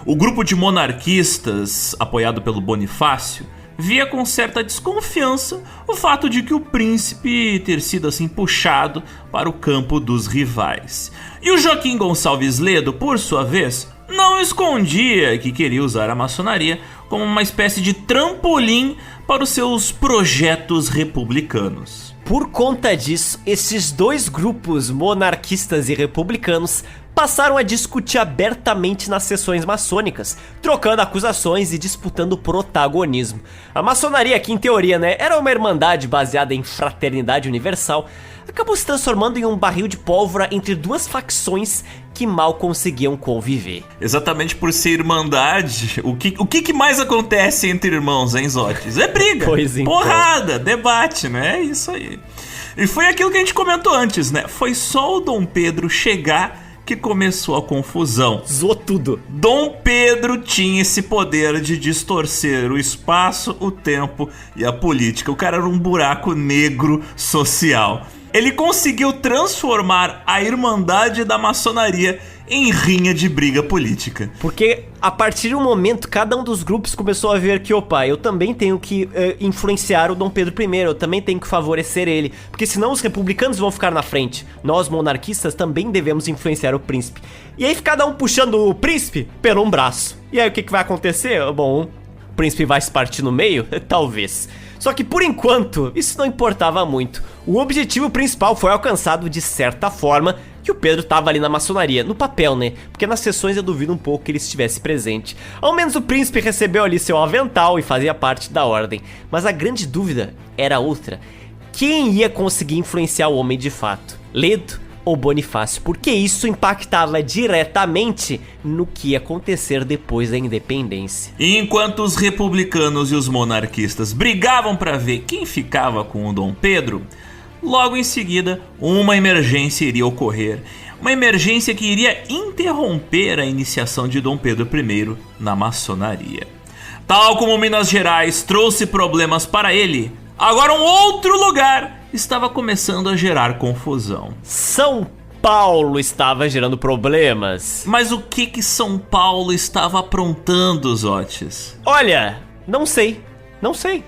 O grupo de monarquistas, apoiado pelo Bonifácio, via com certa desconfiança o fato de que o príncipe ter sido assim puxado para o campo dos rivais. E o Joaquim Gonçalves Ledo, por sua vez, não escondia que queria usar a maçonaria como uma espécie de trampolim para os seus projetos republicanos. Por conta disso, esses dois grupos, monarquistas e republicanos, passaram a discutir abertamente nas sessões maçônicas, trocando acusações e disputando protagonismo. A maçonaria, que em teoria, né, era uma irmandade baseada em fraternidade universal, acabou se transformando em um barril de pólvora entre duas facções que mal conseguiam conviver. Exatamente por ser irmandade, o que mais acontece entre irmãos, hein, Zotes? É briga, pois então. Porrada, debate, né? É isso aí. E foi aquilo que a gente comentou antes, né? Foi só o Dom Pedro chegar que começou a confusão. Zoou tudo. Dom Pedro tinha esse poder de distorcer o espaço, o tempo e a política. O cara era um buraco negro social. Ele conseguiu transformar a Irmandade da Maçonaria em rinha de briga política. Porque a partir de um momento, cada um dos grupos começou a ver que, opa, eu também tenho que influenciar o Dom Pedro I, eu também tenho que favorecer ele, porque senão os republicanos vão ficar na frente. Nós, monarquistas, também devemos influenciar o príncipe. E aí cada um puxando o príncipe pelo um braço. E aí o que vai acontecer? Bom, o príncipe vai se partir no meio? Talvez. Só que por enquanto, isso não importava muito. O objetivo principal foi alcançado de certa forma, que o Pedro tava ali na maçonaria, no papel, né? Porque nas sessões eu duvido um pouco que ele estivesse presente. Ao menos o príncipe recebeu ali seu avental e fazia parte da ordem. Mas a grande dúvida era outra. Quem ia conseguir influenciar o homem de fato? Ledo ou Bonifácio? Porque isso impactava diretamente no que ia acontecer depois da independência. E enquanto os republicanos e os monarquistas brigavam para ver quem ficava com o Dom Pedro, logo em seguida uma emergência iria ocorrer. Uma emergência que iria interromper a iniciação de Dom Pedro I na maçonaria. Tal como Minas Gerais trouxe problemas para ele, agora um outro lugar estava começando a gerar confusão. São Paulo estava gerando problemas. Mas o que São Paulo estava aprontando, Zotes? Olha, não sei,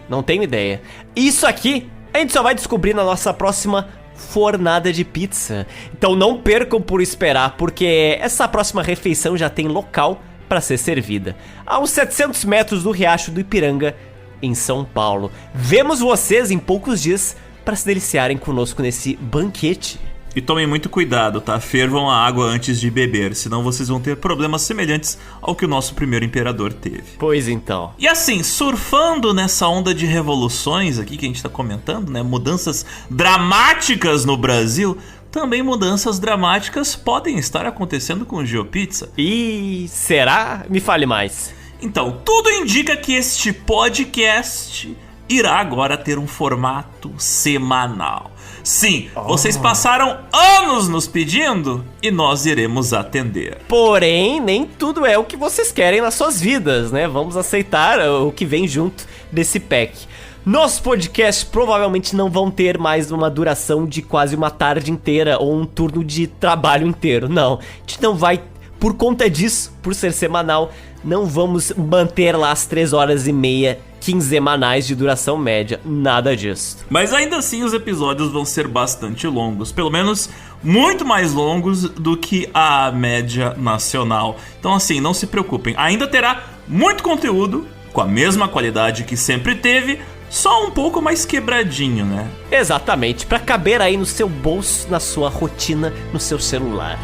não tenho ideia. Isso aqui a gente só vai descobrir na nossa próxima fornada de pizza. Então não percam por esperar, porque essa próxima refeição já tem local para ser servida. A uns 700 metros do Riacho do Ipiranga, em São Paulo. Vemos vocês em poucos dias para se deliciarem conosco nesse banquete. E tomem muito cuidado, tá? Fervam a água antes de beber, senão vocês vão ter problemas semelhantes ao que o nosso primeiro imperador teve. Pois então. E assim, surfando nessa onda de revoluções aqui que a gente tá comentando, né? Mudanças dramáticas no Brasil, também mudanças dramáticas podem estar acontecendo com o GeoPizza. E será? Me fale mais. Então, tudo indica que este podcast irá agora ter um formato semanal. Sim, vocês passaram anos nos pedindo e nós iremos atender. Porém, nem tudo é o que vocês querem nas suas vidas, né? Vamos aceitar o que vem junto desse pack. Nossos podcasts provavelmente não vão ter mais uma duração de quase uma tarde inteira ou um turno de trabalho inteiro, não. A gente não vai, por conta disso, por ser semanal, não vamos manter lá as 3h30 quinzenais de duração média, nada disso. Mas ainda assim os episódios vão ser bastante longos, pelo menos muito mais longos do que a média nacional. Então assim, não se preocupem, ainda terá muito conteúdo com a mesma qualidade que sempre teve, só um pouco mais quebradinho, né? Exatamente, para caber aí no seu bolso, na sua rotina, no seu celular.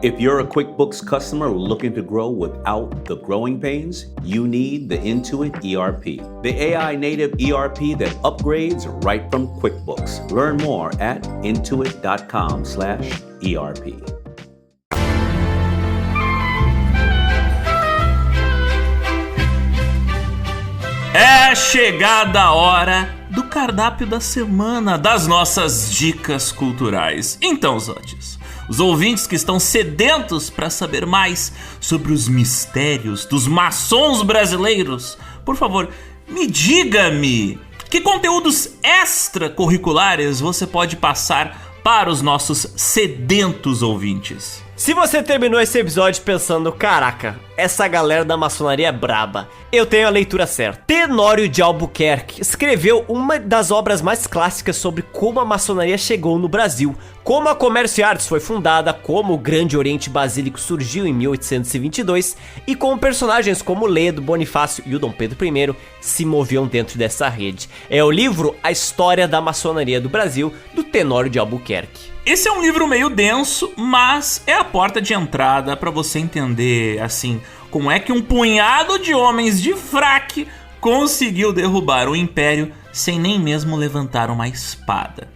If you're a QuickBooks customer looking to grow without the growing pains, you need the Intuit ERP, the AI native ERP that upgrades right from QuickBooks. Learn more at intuit.com/ERP. É chegada a hora do cardápio da semana, das nossas dicas culturais. Então, Zotes, os ouvintes que estão sedentos para saber mais sobre os mistérios dos maçons brasileiros, por favor, me diga-me que conteúdos extracurriculares você pode passar para os nossos sedentos ouvintes. Se você terminou esse episódio pensando, caraca, essa galera da maçonaria é braba, eu tenho a leitura certa. Tenório de Albuquerque escreveu uma das obras mais clássicas sobre como a maçonaria chegou no Brasil, como a Comércio e Artes foi fundada, como o Grande Oriente Basílico surgiu em 1822 e como personagens como Ledo, Bonifácio e o Dom Pedro I se moviam dentro dessa rede. É o livro A História da Maçonaria do Brasil, do Tenório de Albuquerque. Esse é um livro meio denso, mas é a porta de entrada para você entender, assim, como é que um punhado de homens de fraque conseguiu derrubar o império sem nem mesmo levantar uma espada.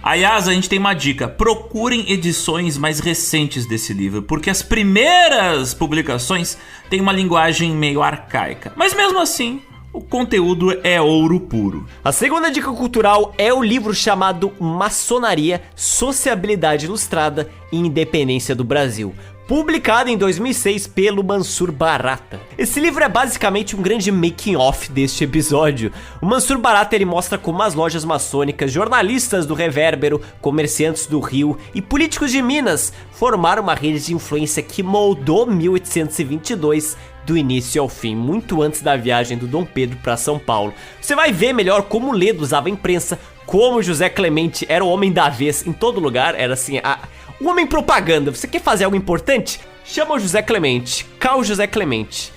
Aliás, a gente tem uma dica: procurem edições mais recentes desse livro, porque as primeiras publicações têm uma linguagem meio arcaica, mas mesmo assim, o conteúdo é ouro puro. A segunda dica cultural é o livro chamado Maçonaria, Sociabilidade Ilustrada e Independência do Brasil, publicado em 2006 pelo Mansur Barata. Esse livro é basicamente um grande making-off deste episódio. O Mansur Barata ele mostra como as lojas maçônicas, jornalistas do Revérbero, comerciantes do Rio e políticos de Minas formaram uma rede de influência que moldou 1822 do início ao fim, muito antes da viagem do Dom Pedro para São Paulo. Você vai ver melhor como Ledo usava a imprensa, como José Clemente era o homem da vez em todo lugar, era assim, o homem propaganda. Você quer fazer algo importante? Chama o José Clemente, Carl José Clemente.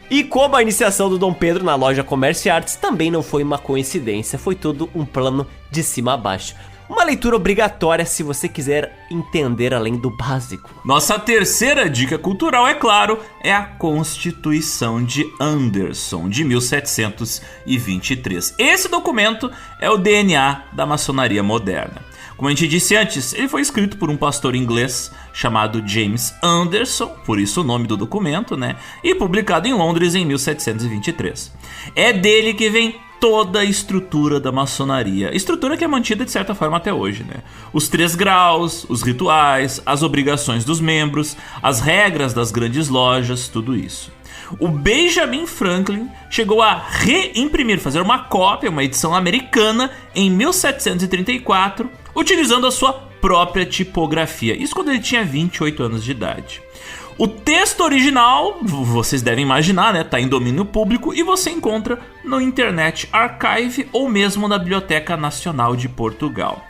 E como a iniciação do Dom Pedro na loja Comércio e Artes também não foi uma coincidência, foi todo um plano de cima a baixo. Uma leitura obrigatória se você quiser entender além do básico. Nossa terceira dica cultural, é claro, é a Constituição de Anderson, de 1723. Esse documento é o DNA da maçonaria moderna. Como a gente disse antes, ele foi escrito por um pastor inglês chamado James Anderson, por isso o nome do documento, né? E publicado em Londres em 1723. É dele que vem toda a estrutura da maçonaria, estrutura que é mantida de certa forma até hoje, né? Os 3 graus, os rituais, as obrigações dos membros, as regras das grandes lojas, tudo isso. O Benjamin Franklin chegou a reimprimir, fazer uma cópia, uma edição americana, em 1734, utilizando a sua própria tipografia. Isso quando ele tinha 28 anos de idade. O texto original, vocês devem imaginar, né? Tá em domínio público e você encontra no Internet Archive ou mesmo na Biblioteca Nacional de Portugal.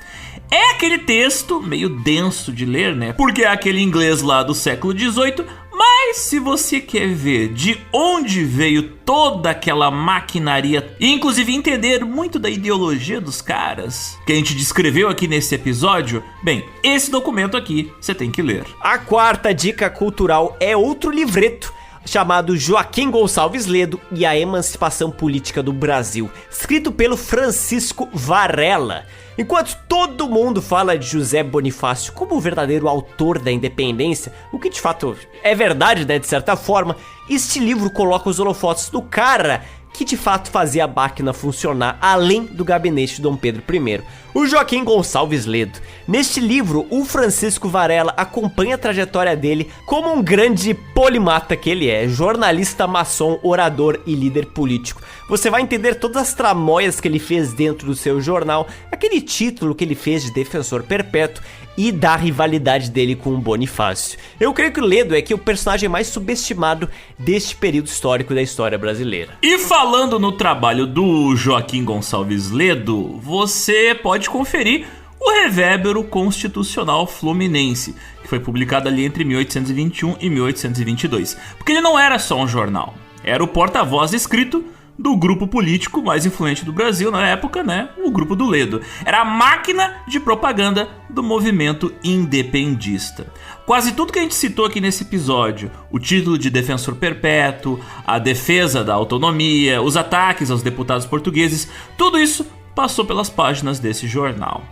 É aquele texto meio denso de ler, né? Porque é aquele inglês lá do século XVIII, mas se você quer ver de onde veio toda aquela maquinaria e inclusive entender muito da ideologia dos caras que a gente descreveu aqui nesse episódio, bem, esse documento aqui você tem que ler. A quarta dica cultural é outro livreto chamado Joaquim Gonçalves Ledo e a Emancipação Política do Brasil, escrito pelo Francisco Varela. Enquanto todo mundo fala de José Bonifácio como o verdadeiro autor da independência, o que de fato é verdade, né, de certa forma, este livro coloca os holofotes do cara que de fato fazia a máquina funcionar além do gabinete de Dom Pedro I, o Joaquim Gonçalves Ledo. Neste livro, o Francisco Varela acompanha a trajetória dele como um grande polimata que ele é, jornalista, maçom, orador e líder político. Você vai entender todas as tramóias que ele fez dentro do seu jornal, aquele título que ele fez de defensor perpétuo e da rivalidade dele com o Bonifácio. Eu creio que o Ledo é o personagem mais subestimado deste período histórico da história brasileira. E falando no trabalho do Joaquim Gonçalves Ledo, você pode conferir o Revérbero Constitucional Fluminense, que foi publicado ali entre 1821 e 1822. Porque ele não era só um jornal, era o porta-voz escrito do grupo político mais influente do Brasil na época, né? O Grupo do Ledo. Era a máquina de propaganda do movimento independista. Quase tudo que a gente citou aqui nesse episódio, o título de defensor perpétuo, a defesa da autonomia, os ataques aos deputados portugueses, tudo isso passou pelas páginas desse jornal.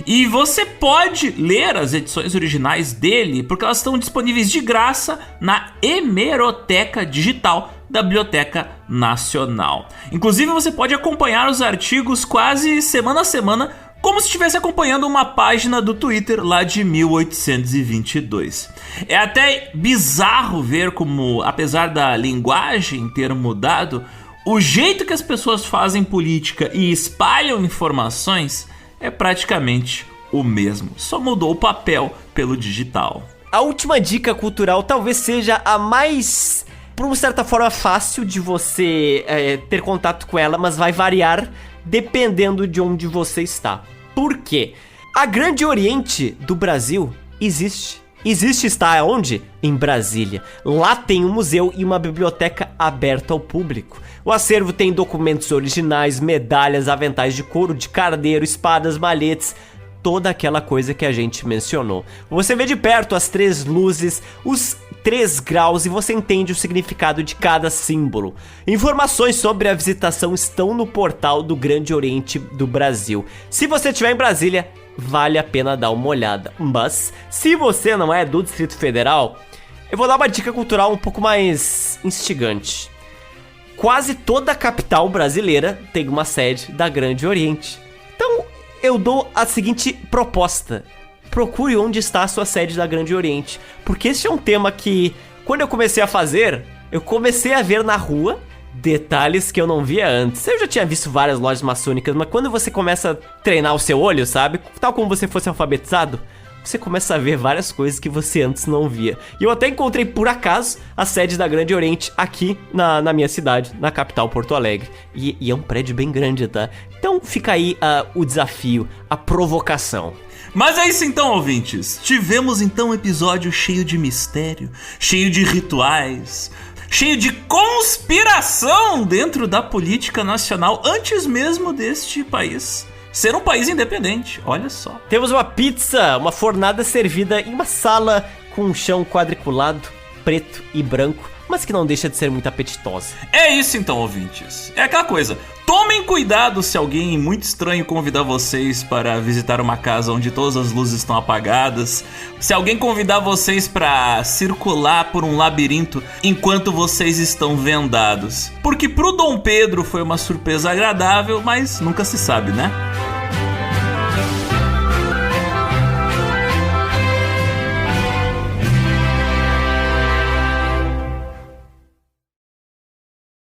E você pode ler as edições originais dele, porque elas estão disponíveis de graça na Hemeroteca Digital da Biblioteca Nacional. Inclusive você pode acompanhar os artigos quase semana a semana, como se estivesse acompanhando uma página do Twitter lá de 1822. É até bizarro ver como, apesar da linguagem ter mudado, o jeito que as pessoas fazem política e espalham informações é praticamente o mesmo. Só mudou o papel pelo digital. A última dica cultural talvez seja a mais, por uma certa forma, fácil de você ter contato com ela, mas vai variar dependendo de onde você está. Por quê? A Grande Oriente do Brasil existe. Está onde? Em Brasília. Lá tem um museu e uma biblioteca aberta ao público. O acervo tem documentos originais, medalhas, aventais de couro, de carneiro, espadas, malhetes, toda aquela coisa que a gente mencionou. Você vê de perto as 3 luzes, os 3 graus e você entende o significado de cada símbolo. Informações sobre a visitação estão no portal do Grande Oriente do Brasil. Se você estiver em Brasília, vale a pena dar uma olhada. Mas, se você não é do Distrito Federal, eu vou dar uma dica cultural um pouco mais instigante. Quase toda a capital brasileira tem uma sede da Grande Oriente. Então, eu dou a seguinte proposta: procure onde está a sua sede da Grande Oriente, porque esse é um tema que, quando eu comecei a fazer, eu comecei a ver na rua detalhes que eu não via antes. Eu já tinha visto várias lojas maçônicas, mas quando você começa a treinar o seu olho, sabe, tal como você fosse alfabetizado, você começa a ver várias coisas que você antes não via. E eu até encontrei, por acaso, a sede da Grande Oriente aqui na minha cidade, na capital, Porto Alegre. E é um prédio bem grande, tá? Então fica aí o desafio, a provocação. Mas é isso então, ouvintes. Tivemos então um episódio cheio de mistério, cheio de rituais. cheio de conspiração dentro da política nacional antes mesmo deste país ser um país independente, olha só. Temos uma pizza, uma fornada servida em uma sala com um chão quadriculado, preto e branco, mas que não deixa de ser muito apetitosa. É isso então, ouvintes. É aquela coisa. Tomem cuidado se alguém muito estranho convidar vocês para visitar uma casa onde todas as luzes estão apagadas. Se alguém convidar vocês para circular por um labirinto enquanto vocês estão vendados. Porque pro Dom Pedro foi uma surpresa agradável, mas nunca se sabe, né?